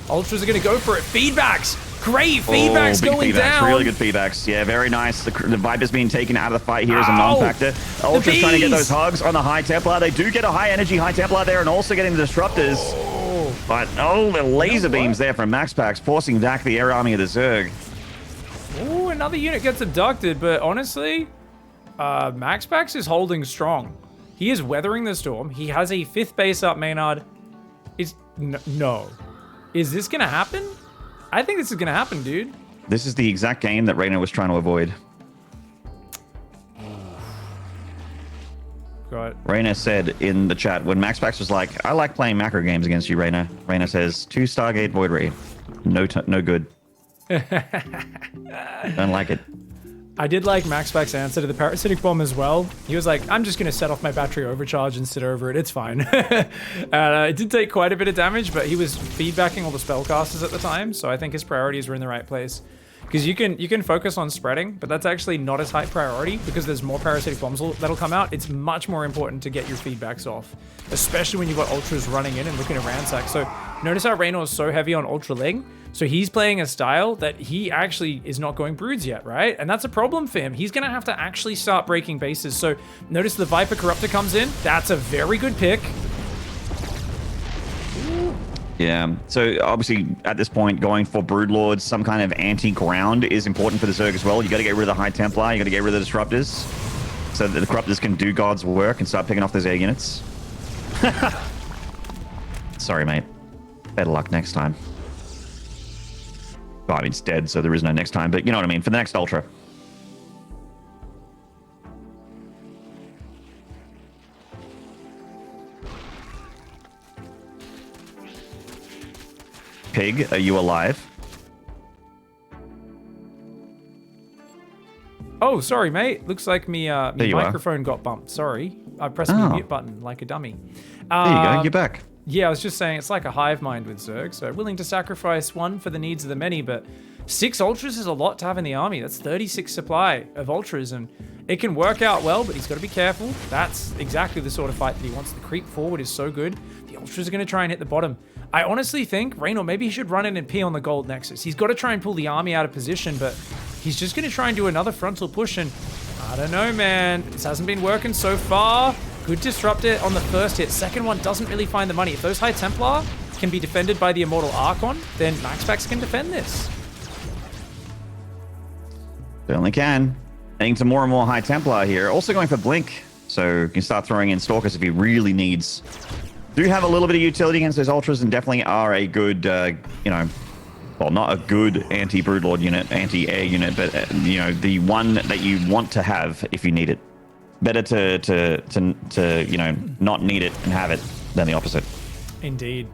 Ultras are going to go for it. Feedbacks! Great feedbacks going down! Really good feedbacks. Yeah, very nice. The Viper's being taken out of the fight here as a non-factor. Ultras trying to get those hugs on the High Templar. They do get a high energy High Templar there and also getting the Disruptors. But, the laser beams there from MaxPax forcing back the air army of the Zerg. Ooh, another unit gets abducted, but honestly, MaxPax is holding strong. He is weathering the storm. He has a 5th base up, Maynard. No. Is this gonna happen? I think this is gonna happen, dude. This is the exact game that Raynor was trying to avoid. Raynor said in the chat, when MaxPax was like, I like playing macro games against you, Raynor. Raynor says, 2 Stargate Void Ray. No good. Don't like it. I did like MaxPax's answer to the parasitic bomb as well. He was like, I'm just going to set off my battery overcharge and sit over it. It's fine. It did take quite a bit of damage, but he was feedbacking all the spellcasters at the time, so I think his priorities were in the right place. Because you can focus on spreading, but that's actually not as high priority because there's more parasitic bombs that'll come out. It's much more important to get your feedbacks off, especially when you've got ultras running in and looking to ransack. So notice how Raynor is so heavy on ultra ling. So he's playing a style that he actually is not going broods yet, right? And that's a problem for him. He's going to have to actually start breaking bases. So notice the Viper Corruptor comes in. That's a very good pick. Yeah, so obviously at this point, going for Broodlords, some kind of anti-ground is important for the Zerg as well. You got to get rid of the High Templar, you got to get rid of the Disruptors, so that the Corruptors can do God's work and start picking off those air units. Sorry, mate. Better luck next time. Well, I mean, it's dead, so there is no next time, but you know what I mean, for the next Ultra. Pig, are you alive? Oh, sorry, mate. Looks like me microphone got bumped. Sorry. I pressed the mute button like a dummy. There you go. You're back. Yeah, I was just saying it's like a hive mind with Zerg, so willing to sacrifice one for the needs of the many, but 6 Ultras is a lot to have in the army. That's 36 supply of Ultras, and it can work out well, but he's got to be careful. That's exactly the sort of fight that he wants. The creep forward is so good. The Ultras are going to try and hit the bottom. I honestly think Raynor, maybe he should run in and pee on the gold nexus. He's got to try and pull the army out of position, but he's just going to try and do another frontal push, and I don't know, man. This hasn't been working so far. Good disrupt it on the first hit. Second one doesn't really find the money. If those High Templar can be defended by the Immortal Archon, then MaxPax can defend this. Certainly can. Heading to more and more High Templar here. Also going for Blink, so you can start throwing in Stalkers if he really needs. Do have a little bit of utility against those Ultras and definitely are a good, you know, well, not a good anti-Broodlord unit, anti-air unit, but, you know, the one that you want to have if you need it. Better to you know, not need it and have it than the opposite. Indeed.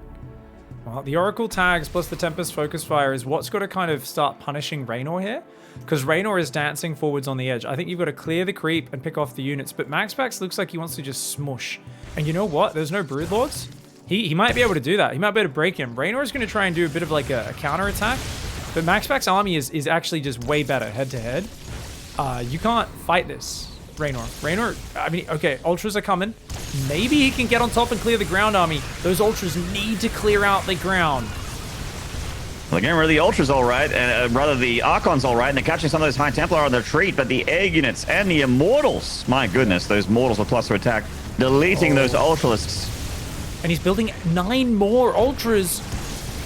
Well, the Oracle tags plus the Tempest Focus Fire is what's got to kind of start punishing Raynor here. Because Raynor is dancing forwards on the edge. I think you've got to clear the creep and pick off the units. But MaxPax looks like he wants to just smush. And you know what? There's no Broodlords. He might be able to do that. He might be able to break him. Raynor is going to try and do a bit of like a counter attack. But MaxPax's army is actually just way better head to head. You can't fight this, Raynor. Raynor, I mean, okay, Ultras are coming. Maybe he can get on top and clear the ground army. Those Ultras need to clear out the ground. Well, again, the Ultras all right, and rather the Archon's all right, and they're catching some of those High Templar on their retreat, but the air units and the Immortals, my goodness, those Mortals with plus to attack, deleting those Ultralists. And he's building 9 more Ultras,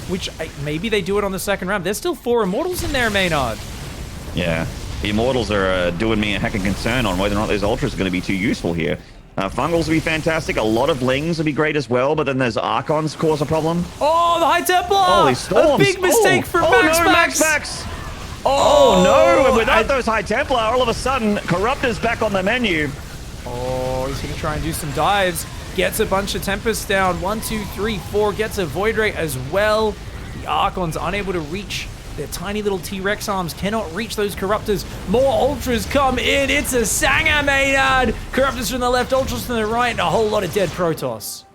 which maybe they do it on the second round. There's still 4 Immortals in there, Maynard. Yeah, the Immortals are doing me a heckin' concern on whether or not those Ultras are going to be too useful here. Fungals would be fantastic. A lot of Lings would be great as well, but then those Archons cause a problem. Oh, the High Templar! Holy storms! A big mistake for MaxPax! No, MaxPax! Oh no! And without those High Templar, all of a sudden, Corruptor's back on the menu. Oh, he's going to try and do some dives. Gets a bunch of Tempests down. 1, 2, 3, 4. Gets a Void Ray as well. The Archon's unable to reach. Their tiny little T-Rex arms cannot reach those Corruptors. More Ultras come in. It's a Sanger, Maynard. Corruptors from the left, Ultras from the right, and a whole lot of dead Protoss.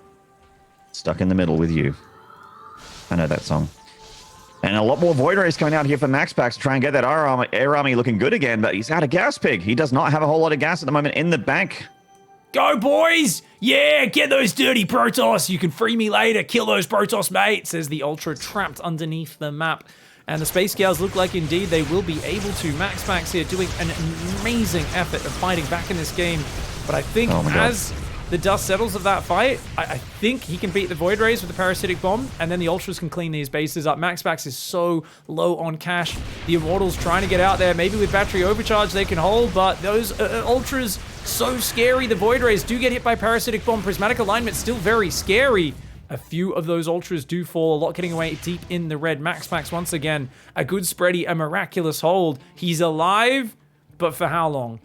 Stuck in the middle with you. I know that song. And a lot more Void Rays coming out here for MaxPax to try and get that air army looking good again, but he's out of gas, Pig. He does not have a whole lot of gas at the moment in the bank. Go, boys! Yeah, get those dirty Protoss. You can free me later. Kill those Protoss, mate, says the Ultra trapped underneath the map. And the Space Gals look like indeed they will be able to. MaxPax here doing an amazing effort of fighting back in this game. But I think as the dust settles of that fight, I think he can beat the Void Rays with the Parasitic Bomb, and then the Ultras can clean these bases up. MaxPax is so low on cash. The Immortals trying to get out there. Maybe with battery overcharge they can hold, but those Ultras, so scary. The Void Rays do get hit by Parasitic Bomb. Prismatic Alignment still very scary. A few of those Ultras do fall, a lot getting away deep in the red. MaxPax once again, a good spready, a miraculous hold. He's alive, but for how long?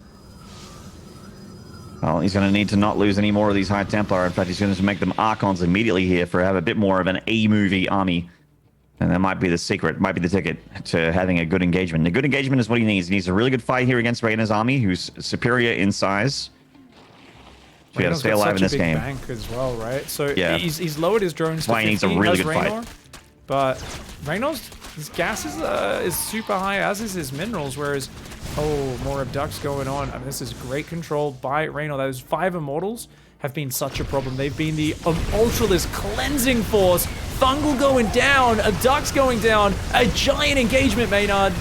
Well, he's going to need to not lose any more of these High Templar. In fact, he's going to make them Archons immediately here for have a bit more of an A-movie army. And that might be the secret, might be the ticket to having a good engagement. A good engagement is what he needs. He needs a really good fight here against Reynor's army, who's superior in size. So he has to stay alive in this game. Bank as well, right? So yeah. he's lowered his drones to 50 he needs a really good Raynor, fight. But Reynor's his gas is super high, as is his minerals, whereas more abducts going on. I mean, this is great control by Raynor. Those 5 immortals have been such a problem. They've been the ultraless cleansing force. Fungal going down, abducts going down, a giant engagement, Maynard.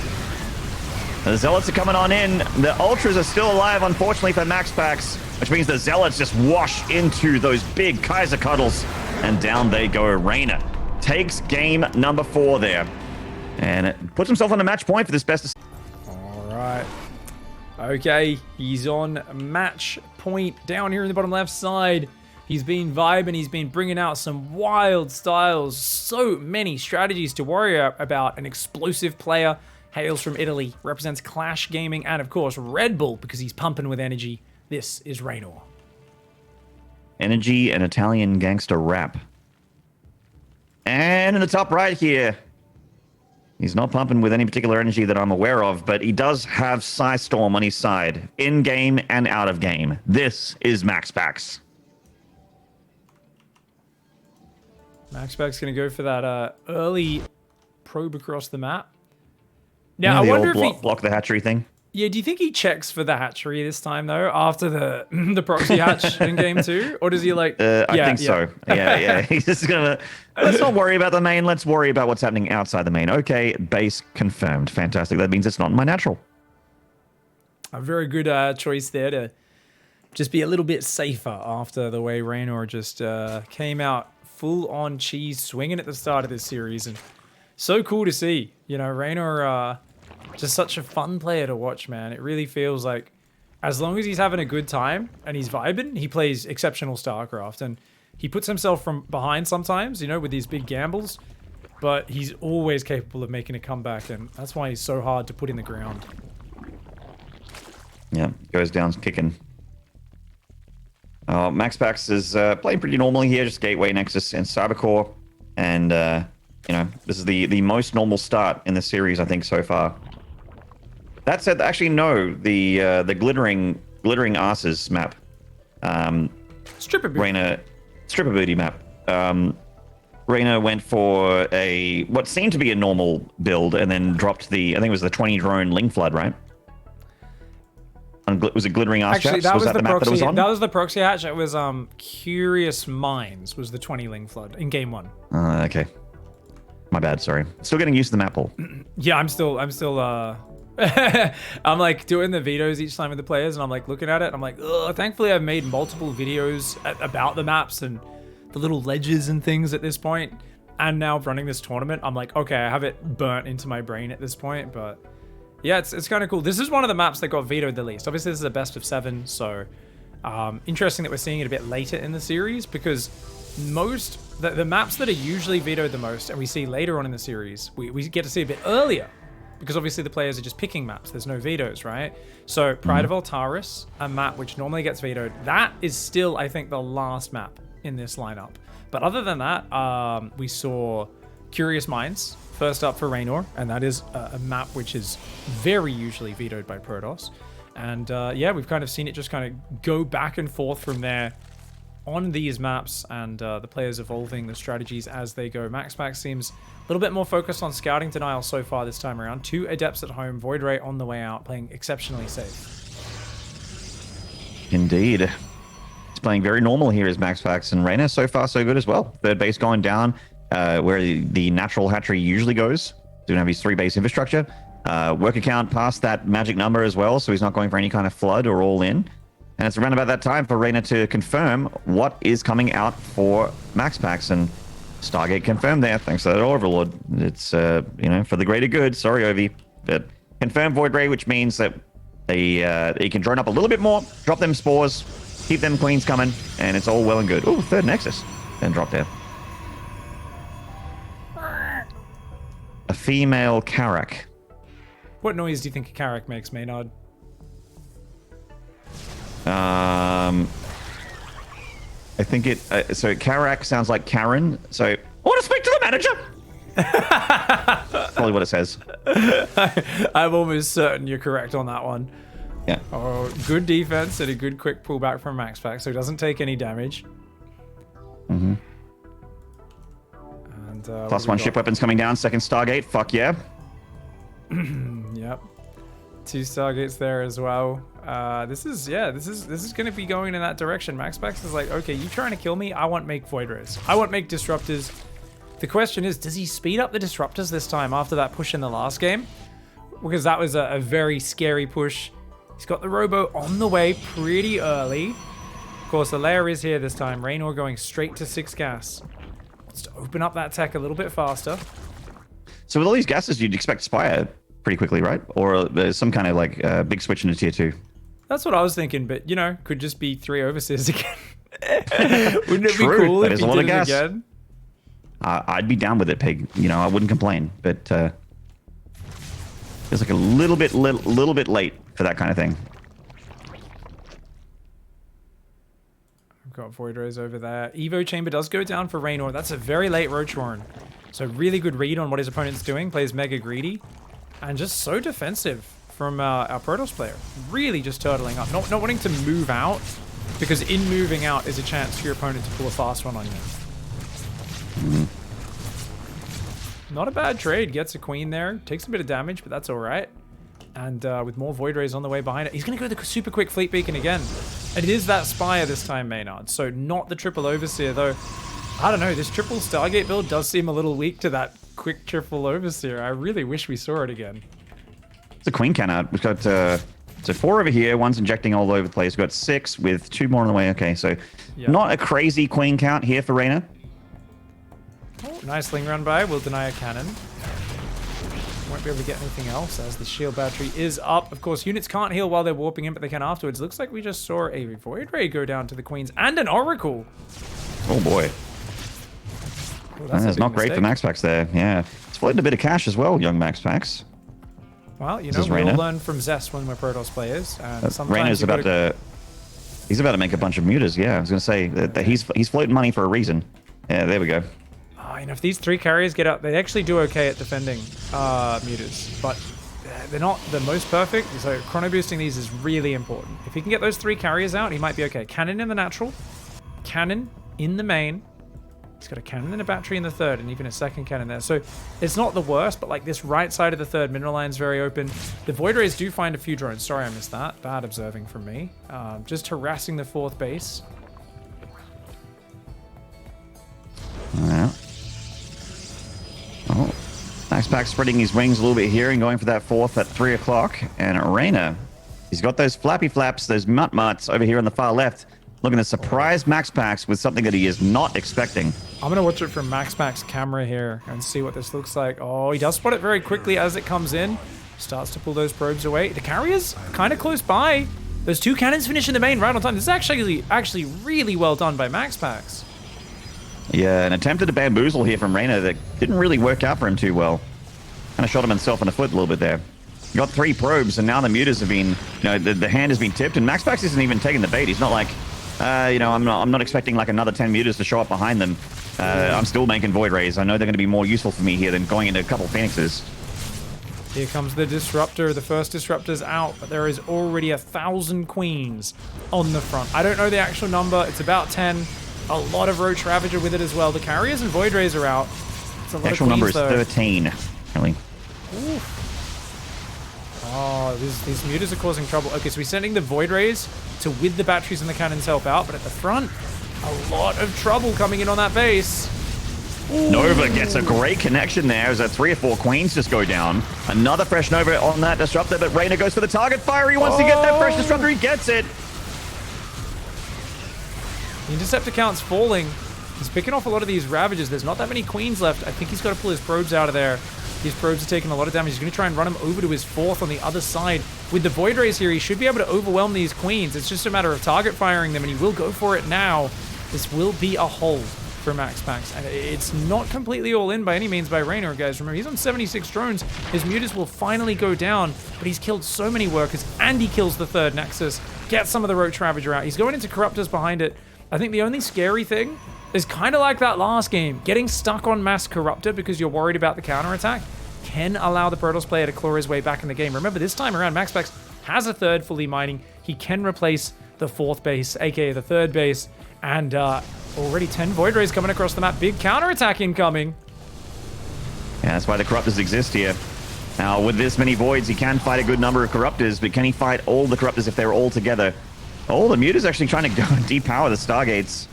The Zealots are coming on in. The Ultras are still alive, unfortunately, for MaxPax, which means the Zealots just wash into those big Kaiser Cuddles, and down they go. Raynor takes game number 4 there, and it puts himself on a match point for this best. All right. Okay, he's on match point down here in the bottom left side. He's been vibing, he's been bringing out some wild styles, so many strategies to worry about. An explosive player, hails from Italy, represents Clash Gaming, and of course Red Bull, because he's pumping with energy. This is Raynor. Energy and Italian gangster rap. And in the top right here, he's not pumping with any particular energy that I'm aware of, but he does have Psystorm on his side, in-game and out of game. This is MaxPax. MaxPax's going to go for that early probe across the map. Now, Yeah, I the wonder old if he... block the hatchery thing. Yeah, do you think he checks for the hatchery this time, though, after the proxy hatch in game 2? Or does he, like... I think so. Yeah. He's just going to... Let's not worry about the main. Let's worry about what's happening outside the main. Okay, base confirmed. Fantastic. That means it's not in my natural. A very good choice there to just be a little bit safer after the way Raynor just came out full-on cheese swinging at the start of this series. And so cool to see. You know, Raynor... just such a fun player to watch, man. It really feels like as long as he's having a good time and he's vibing, he plays exceptional StarCraft. And he puts himself from behind sometimes, you know, with these big gambles. But he's always capable of making a comeback. And that's why he's so hard to put in the ground. Yeah, goes down kicking. MaxPax is playing pretty normally here, just Gateway, Nexus, and Cybercore. And, you know, this is the most normal start in the series, I think, so far. That said, actually, no, the glittering asses map. Stripper booty. Stripper booty map. Raynor went for what seemed to be a normal build and then dropped I think it was the 20 drone Ling Flood, right? Was it glittering ass Actually, chaps? Was that the map that it was on? That was the proxy hatch. It was Curious Minds was the 20 Ling Flood in game 1. Okay. My bad, sorry. Still getting used to the map pool. Yeah, I'm still I'm like doing the vetoes each time with the players, and I'm like looking at it and I'm like, ugh. Thankfully I've made multiple videos about the maps and the little ledges and things at this point, and now running this tournament, I'm like, okay, I have it burnt into my brain at this point. But yeah, it's kind of cool. This is one of the maps that got vetoed the least. Obviously this is a best of 7, so interesting that we're seeing it a bit later in the series, because the maps that are usually vetoed the most and we see later on in the series, we get to see a bit earlier, because obviously the players are just picking maps. There's no vetoes, right? So Pride of Altaris, a map which normally gets vetoed, that is still, I think, the last map in this lineup. But other than that, we saw Curious Minds first up for Raynor, and that is a map which is very usually vetoed by Protoss. And yeah, we've kind of seen it just kind of go back and forth from there on these maps, and the players evolving the strategies as they go. MaxPax seems a little bit more focused on scouting denial so far this time around. 2 Adepts at home, Void Ray on the way out, playing exceptionally safe. Indeed. It's playing very normal here as MaxPax, and Raynor so far so good as well. Third base going down, where the natural hatchery usually goes. Doesn't have his 3 base infrastructure. Work account past that magic number as well, so he's not going for any kind of flood or all in. And it's around about that time for Raynor to confirm what is coming out for MaxPax, and Stargate confirmed there, thanks to that Overlord. It's, you know, for the greater good. Sorry, Ovi. But confirmed Void Ray, which means that they can drone up a little bit more, drop them spores, keep them queens coming, and it's all well and good. Ooh, 3rd Nexus. Then drop down. A female Karak. What noise do you think a Karak makes, Maynard? I think so Karak sounds like Karen. So I want to speak to the manager. That's probably what it says. I'm almost certain you're correct on that one. Yeah. Oh, good defense and a good quick pullback from MaxPax, so he doesn't take any damage. Mm-hmm. And Plus one ship weapons coming down. Second Stargate. Fuck yeah. Yep. 2 Stargates there as well. This is going to be going in that direction. MaxPax is like, okay, you trying to kill me? I want make Void Rays. I want make disruptors. The question is, does he speed up the disruptors this time after that push in the last game? Because that was a very scary push. He's got the robo on the way pretty early. Of course, the layer is here this time. Raynor going straight to 6 gas. Wants to open up that tech a little bit faster. So with all these gases, you'd expect Spire pretty quickly, right? Or there's some kind of like big switch into tier 2. That's what I was thinking, but you know, could just be 3 overseers again. Wouldn't it True, be cool that if is he a lot did of it gas. again? I'd be down with it, Pig. You know, I wouldn't complain, but it's like a little bit late for that kind of thing. We've got Void Rays over there. Evo Chamber does go down for Raynor. That's a very late Roach Warren. So really good read on what his opponent's doing. Plays mega greedy. And just so defensive from our Protoss player. Really just turtling up. Not wanting to move out. Because in moving out is a chance for your opponent to pull a fast one on you. Not a bad trade. Gets a queen there. Takes a bit of damage, but that's alright. And with more Void Rays on the way behind it. He's going to go the super quick Fleet Beacon again. And it is that Spire this time, Maynard. So not the triple Overseer, though. I don't know. This triple Stargate build does seem a little weak to that quick triple Overseer. I really wish we saw it again. It's a queen cannon. We've got so 4 over here. One's injecting all over the place. We've got 6 with 2 more on the way. Okay, so not a crazy queen count here for Raynor. Oh, nice sling run by. We'll deny a cannon. Won't be able to get anything else as the shield battery is up. Of course, units can't heal while they're warping in, but they can afterwards. Looks like we just saw a Void Ray go down to the queens and an Oracle. Oh boy. Oh, That's not great for MaxPax there. Yeah. It's floating a bit of cash as well, young MaxPax. Well, you know, we all learn from Zest when we're Protoss players. And sometimes Raynor's about to... He's about to make a bunch of mutas. Yeah, I was going to say that he's floating money for a reason. Yeah, there we go. You know, if these 3 carriers get up, they actually do okay at defending mutas, but they're not the most perfect, so chrono boosting these is really important. If he can get those 3 carriers out, he might be okay. Cannon in the natural, cannon in the main. He's got a cannon and a battery in the third, and even a second cannon there. So it's not the worst, but like this right side of the third mineral line is very open. The Void Rays do find a few drones. Sorry, I missed that. Bad observing from me. Just harassing the 4th base. Yeah. Oh, MaxPax spreading his wings a little bit here and going for that 4th at 3 o'clock. And Raynor, he's got those flappy flaps, those mutts over here on the far left, looking to surprise MaxPax with something that he is not expecting. I'm going to watch it from MaxPax's camera here and see what this looks like. Oh, he does spot it very quickly as it comes in. Starts to pull those probes away. The carriers kind of close by. Those 2 cannons finish in the main right on time. This is actually really well done by MaxPax. Yeah, an attempt at a bamboozle here from Raynor that didn't really work out for him too well. Kind of shot himself in the foot a little bit there. He got 3 probes, and now the mutas have been, you know, the hand has been tipped, and MaxPax isn't even taking the bait. He's not like, you know, I'm not expecting like another 10 mutas to show up behind them. I'm still making Void Rays. I know they're going to be more useful for me here than going into a couple Phoenixes. Here comes the Disruptor. The first Disruptor's out, but there is already 1,000 queens on the front. I don't know the actual number. It's about 10. A lot of Roach Ravager with it as well. The carriers and Void Rays are out. It's a lot The actual of number queens, is 13, really. Oh, these mutas are causing trouble. Okay, so we're sending the Void Rays to with the batteries and the cannons help out, but at the front, a lot of trouble coming in on that base. Ooh. Nova gets a great connection there as 3 or 4 queens just go down. Another fresh Nova on that Disruptor, but Raynor goes for the target fire. He wants to get that fresh Disruptor. He gets it. The Interceptor count's falling. He's picking off a lot of these Ravagers. There's not that many queens left. I think he's got to pull his probes out of there. These probes are taking a lot of damage. He's going to try and run him over to his 4th on the other side. With the Void Rays here, he should be able to overwhelm these queens. It's just a matter of target firing them, and he will go for it now. This will be a hold for MaxPax, and it's not completely all in by any means by Raynor, guys. Remember, he's on 76 drones. His mutas will finally go down, but he's killed so many workers, and he kills the 3rd Nexus. Gets some of the Roach Ravager out. He's going into Corruptors behind it. I think the only scary thing is kind of like that last game. Getting stuck on mass Corruptor because you're worried about the counterattack can allow the Protoss player to claw his way back in the game. Remember, this time around, MaxPax has a third fully mining. He can replace the fourth base, aka the third base, and already 10 Void Rays coming across the map. Big counterattack incoming. Yeah, that's why the Corruptors exist here. Now, with this many Voids, he can fight a good number of Corruptors, but can he fight all the Corruptors if they're all together? Oh, the Muta's actually trying to go and depower the Stargates.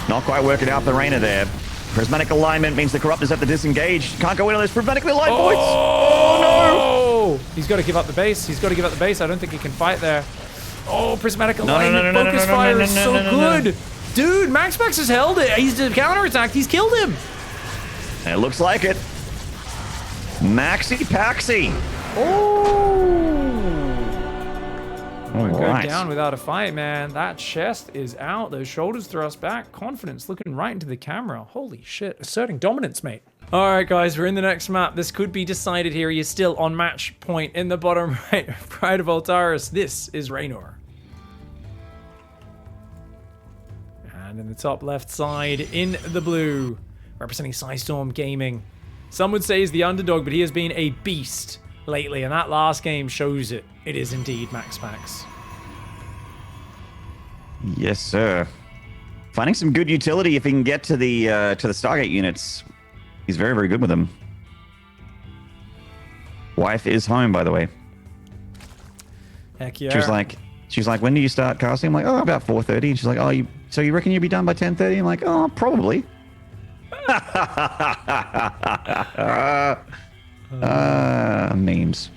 Not quite working out for Raynor there. Prismatic alignment means the Corruptors have to disengage. Can't go in on those prismatically aligned Voids. Oh, no! He's got to give up the base. He's got to give up the base. I don't think he can fight there. Oh, prismatic alignment. Focus fire is so good. Dude, MaxPax has held it. He's counterattacked. He's killed him. It looks like it. Maxi Paxi. Go down without a fight, man. That chest is out. Those shoulders thrust back. Confidence looking right into the camera. Holy shit. Asserting dominance, mate. All right, guys, we're in the next map. This could be decided here. He is still on match point in the bottom right. Pride of Altaris. This is Raynor. And in the top left side, in the blue, representing Psystorm Gaming. Some would say he's the underdog, but he has been a beast lately, and that last game shows it. It is indeed MaxPax. Yes, sir. Finding some good utility if he can get to the Stargate units. He's very, very good with them. Wife is home, by the way. Heck yeah. She was like, when do you start casting? I'm like, oh, about 4:30. And she's like, oh, so you reckon you'll be done by 10:30? I'm like, oh, probably. Memes.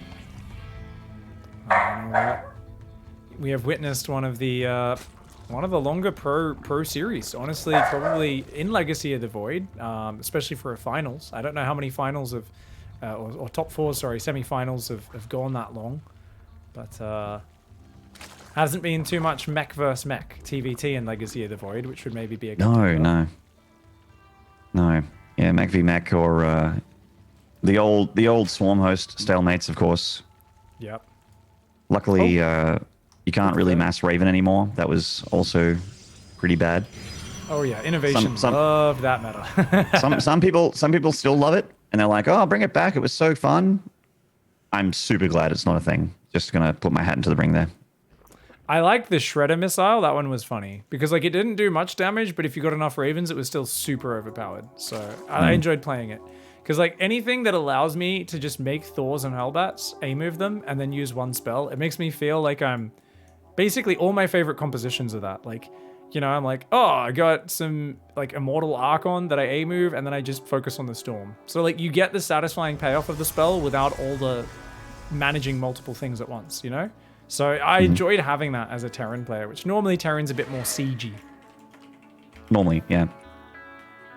We have witnessed one of the longer pro series. Honestly, probably in Legacy of the Void, especially for a finals. I don't know how many finals of or top four, sorry, semi-finals have gone that long, but hasn't been too much mech versus mech TVT in Legacy of the Void, which would maybe be a good No. Yeah, mech v mech or the old Swarm host stalemates, of course. Yep. Luckily, you can't really mass Raven anymore. That was also pretty bad. Oh yeah, innovation. Love that meta. some people still love it, and they're like, "Oh, bring it back. It was so fun." I'm super glad it's not a thing. Just gonna put my hat into the ring there. I like the Shredder missile. That one was funny because like it didn't do much damage, but if you got enough Ravens, it was still super overpowered. So I enjoyed playing it. Because like anything that allows me to just make Thors and Hellbats, A-move them, and then use one spell, it makes me feel like I'm basically all my favorite compositions of that. Like, you know, I'm like, oh, I got some like Immortal Archon that I A-move, and then I just focus on the Storm. So like you get the satisfying payoff of the spell without all the managing multiple things at once, you know? So I enjoyed having that as a Terran player, which normally Terran's a bit more siegey. Normally, yeah.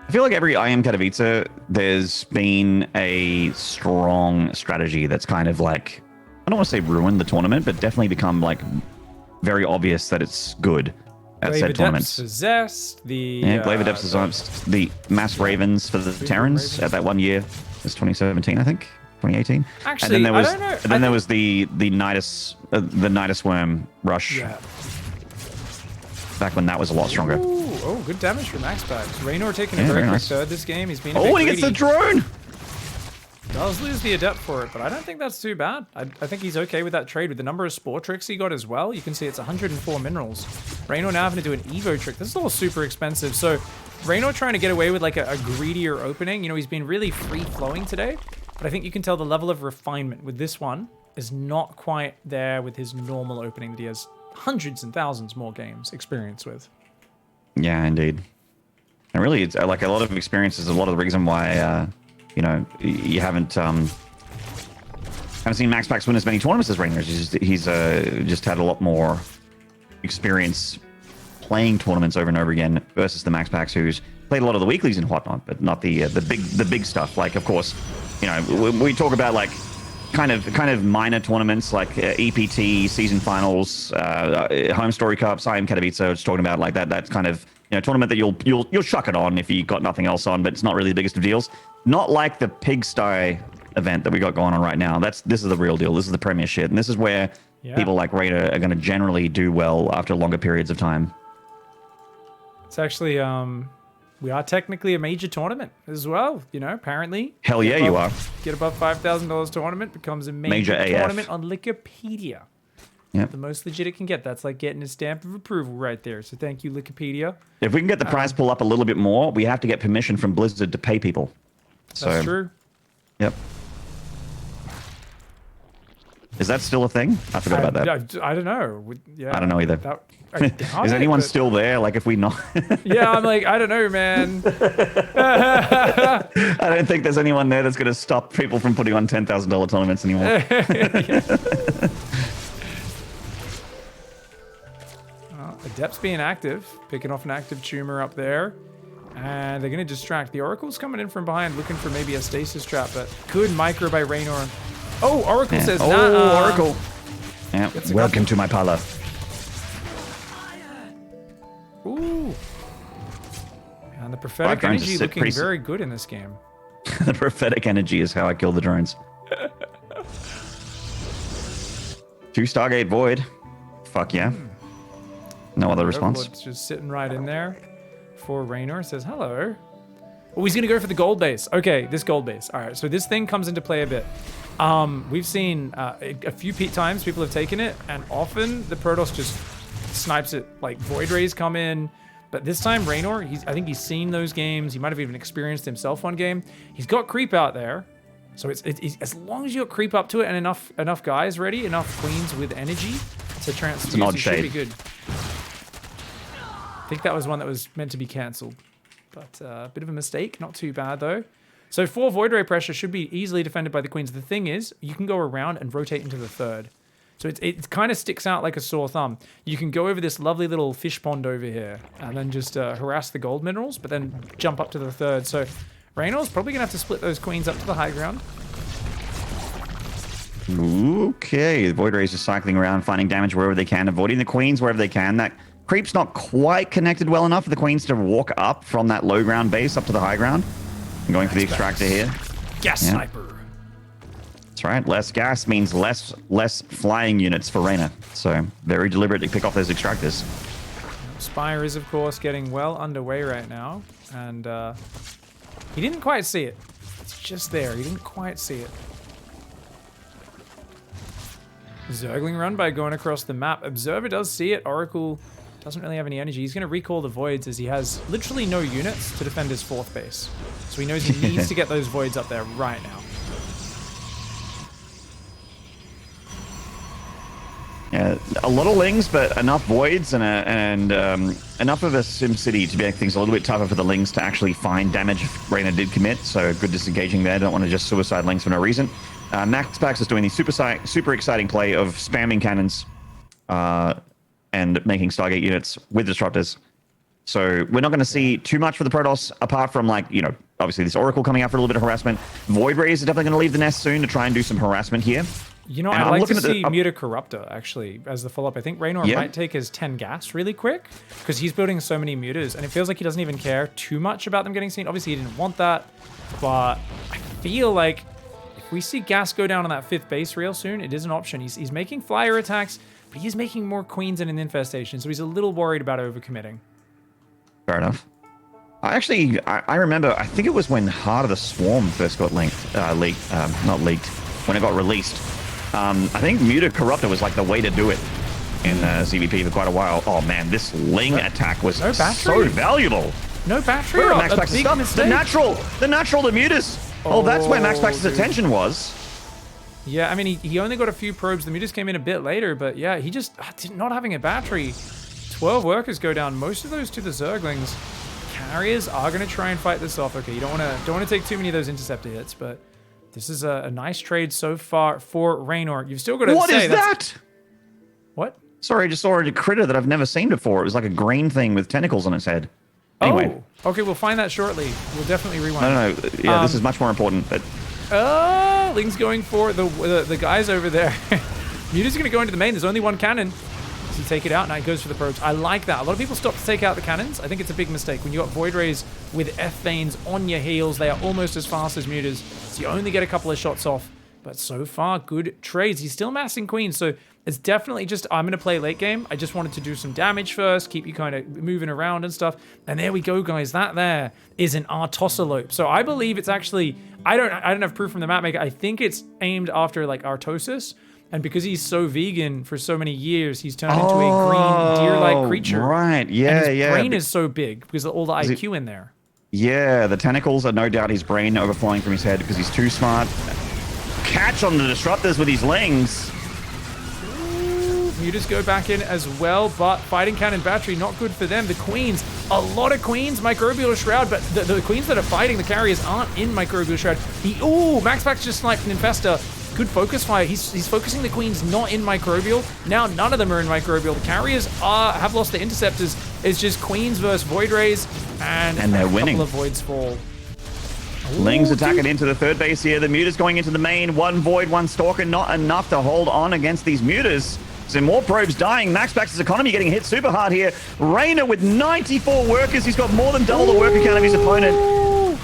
I feel like every IM Katowice, there's been a strong strategy that's kind of like, I don't want to say ruined the tournament, but definitely become like very obvious that it's good at said tournaments. Zest, Glaive Adepts is the Mass Ravens for the Terrans at that one year. It was 2017, I think. 2018. Actually, and then there was, I don't know. And then there was the Nidus Worm rush. Yeah. Back when that was a lot stronger. Ooh, oh, good damage from MaxPax. Raynor taking a very quick third this game. He's been a bit and he gets the drone! Does lose the Adept for it, but I don't think that's too bad. I think he's okay with that trade. With the number of Spore Tricks he got as well, you can see it's 104 minerals. Raynor now having to do an Evo trick. This is all super expensive. So Raynor trying to get away with like a greedier opening. You know, he's been really free-flowing today, but I think you can tell the level of refinement with this one is not quite there with his normal opening that he has hundreds and thousands more games experience with. Yeah, indeed. And really, it's like a lot of experiences, a lot of the reason why, you know, you haven't seen MaxPax win as many tournaments as Raynor. He's just had a lot more experience playing tournaments over and over again versus the MaxPax who's played a lot of the weeklies and whatnot, but not the big stuff. Like, of course, you know, we talk about like kind of minor tournaments like EPT, season finals, home story cups, IM Katowice. Just talking about like that's kind of, you know, tournament that you'll chuck it on if you got nothing else on, but it's not really the biggest of deals. Not like the Pigsty event that we got going on right now. This is the real deal. This is the premier shit, and this is where people like Raynor are going to generally do well after longer periods of time. It's actually we are technically a major tournament as well. You know, apparently. Hell yeah, you are. Get above $5,000 tournament becomes a major AF. tournament on Wikipedia. Yep. The most legit it can get. That's like getting a stamp of approval right there. So thank you, Wikipedia. If we can get the prize pool up a little bit more, we have to get permission from Blizzard to pay people. That's true. Yep. Is that still a thing? I forgot about that. I don't know. Yeah, I don't know either. Is anyone still there? Like, if we not? Yeah, I'm like, I don't know, man. I don't think there's anyone there that's going to stop people from putting on $10,000 tournaments anymore. Adept's being active, picking off an active tumor up there. And they're going to distract. The Oracle's coming in from behind, looking for maybe a stasis trap, but good micro by Raynor. Oh, Oracle says, nah. Oh, Oracle. Yeah, welcome to my parlor. Ooh. And the prophetic energy looking very good in this game. The prophetic energy is how I kill the drones. 2 Stargate Void. Fuck yeah. No other response. It's just sitting right in there for Raynor. Says hello. Oh, he's gonna go for the gold base. Okay, this gold base. All right, so this thing comes into play a bit. We've seen a few times people have taken it, and often the Protoss just snipes it. Like Void Rays come in, but this time Raynor, I think he's seen those games. He might have even experienced himself one game. He's got creep out there, so it's as long as you got creep up to it and enough guys ready, enough queens with energy to transfuse, you should be good. I think that was one that was meant to be cancelled, but a bit of a mistake. Not too bad though. So 4 Void Ray pressure should be easily defended by the queens. The thing is, you can go around and rotate into the third. So it kind of sticks out like a sore thumb. You can go over this lovely little fish pond over here and then just harass the gold minerals, but then jump up to the third. So Reynor's probably going to have to split those queens up to the high ground. Okay, the Void Rays are cycling around, finding damage wherever they can, avoiding the queens wherever they can. That creep's not quite connected well enough for the queens to walk up from that low ground base up to the high ground. I'm going for the extractor here. Gas sniper. That's right. Less gas means less flying units for Raynor. So very deliberate to pick off those extractors. Spire is, of course, getting well underway right now. And he didn't quite see it. It's just there. He didn't quite see it. Zergling run by going across the map. Observer does see it. Oracle doesn't really have any energy. He's going to recall the voids as he has literally no units to defend his 4th base. So he knows he needs to get those voids up there right now. Yeah, a lot of lings, but enough voids and enough of a SimCity to make things a little bit tougher for the lings to actually find damage if Raynor did commit. So good disengaging there. Don't want to just suicide lings for no reason. MaxPax is doing the super exciting play of spamming cannons and making Stargate units with disruptors. So we're not going to see too much for the Protoss, apart from, like, you know, obviously this Oracle coming out for a little bit of harassment. Void Rays are definitely going to leave the nest soon to try and do some harassment here. You know, I'd like to see Muta Corruptor, actually, as the follow-up. I think Raynor might take his 10 gas really quick, because he's building so many Mutas, and it feels like he doesn't even care too much about them getting seen. Obviously, he didn't want that, but I feel like if we see gas go down on that 5th base real soon, it is an option. He's making flyer attacks, but he's making more queens in an infestation, so he's a little worried about overcommitting. Fair enough. I remember, I think it was when Heart of the Swarm first got not leaked, when it got released. I think Muta Corruptor was like the way to do it in ZvP for quite a while. Oh man, this Ling attack was so valuable. No battery? Where are MaxPax's stuff? The natural, the Mutas. Oh, that's where MaxPax's attention was. Yeah, I mean, he only got a few probes. The Mutas came in a bit later, but yeah, he just, not having a battery. 12 workers go down, most of those to the Zerglings. Carriers are going to try and fight this off. Okay, you don't want to take too many of those interceptor hits, but this is a nice trade so far for Raynor. You've still got to say... What is that? What? Sorry, I just saw a critter that I've never seen before. It was like a green thing with tentacles on its head. Anyway. Oh, okay, we'll find that shortly. We'll definitely rewind. No. Yeah, this is much more important, but... Ling's going for the guys over there. Muta's going to go into the main. There's only one cannon. Does he take it out? Now he goes for the probes. I like that. A lot of people stop to take out the cannons. I think it's a big mistake. When you got Void Rays with F-Veins on your heels, they are almost as fast as Mutas. So you only get a couple of shots off. But so far, good trades. He's still massing queens, so It's definitely just, I'm going to play late game. I just wanted to do some damage first, keep you kind of moving around and stuff. And there we go, guys. That there is an Artossalope. So I believe it's actually, I don't have proof from the map maker. I think it's aimed after like Artosis. And because he's so vegan for so many years, he's turned into a green deer-like creature. Right, yeah, and his brain is so big because of all the IQ in there. Yeah, the tentacles are no doubt his brain overflowing from his head because he's too smart. Catch on the disruptors with his lings. Mutas go back in as well, but fighting cannon battery, not good for them. The queens, a lot of queens, microbial shroud, but the queens that are fighting the carriers aren't in microbial shroud. MaxPax just sniped an infestor. Good focus fire. He's focusing the queens not in microbial. Now none of them are in microbial. The carriers have lost their interceptors. It's just queens versus void rays, and they're winning. A couple of voids fall. Lings attacking into the third base here. The Mutas going into the main. One void, one stalker. Not enough to hold on against these Mutas. So more probes dying. MaxPax's economy getting hit super hard here. Raynor with 94 workers. He's got more than double the worker count of his opponent.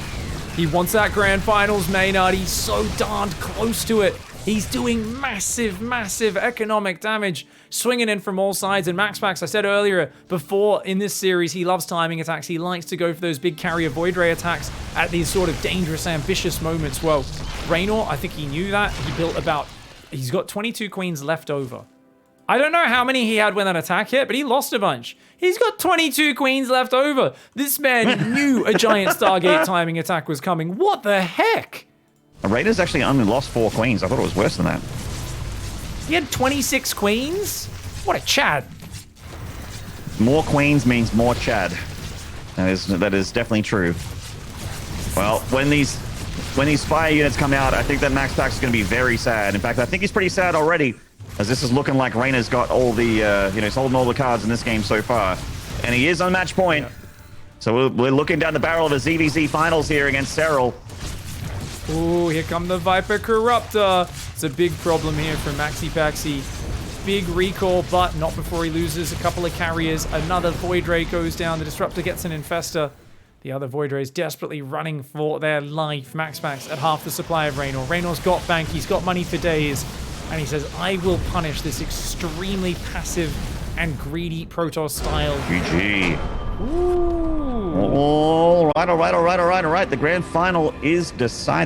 He wants that grand finals, Maynard. He's so darned close to it. He's doing massive, massive economic damage, swinging in from all sides. And MaxPax, I said earlier, before in this series, he loves timing attacks. He likes to go for those big carrier void ray attacks at these sort of dangerous, ambitious moments. Well, Raynor, I think he knew that. He built he's got 22 queens left over. I don't know how many he had when that attack hit, but he lost a bunch. He's got 22 queens left over. This man knew a giant Stargate timing attack was coming. What the heck? Raider's actually only lost 4 queens. I thought it was worse than that. He had 26 queens? What a Chad. More queens means more Chad. That is definitely true. Well, when these fire units come out, I think that MaxPax is going to be very sad. In fact, I think he's pretty sad already, as this is looking like Raynor's got all the, he's holding all the cards in this game so far. And he is on match point. Yeah. So we're looking down the barrel of a ZvZ finals here against Cyril. Ooh, here come the Viper Corruptor. It's a big problem here for MaxPax. Big recall, but not before he loses a couple of carriers. Another Void Ray goes down. The Disruptor gets an Infestor. The other Void Rays desperately running for their life. MaxPax at half the supply of Raynor. Raynor's got bank. He's got money for days. And he says, I will punish this extremely passive and greedy Protoss style. GG. Ooh. All right. The grand final is decided.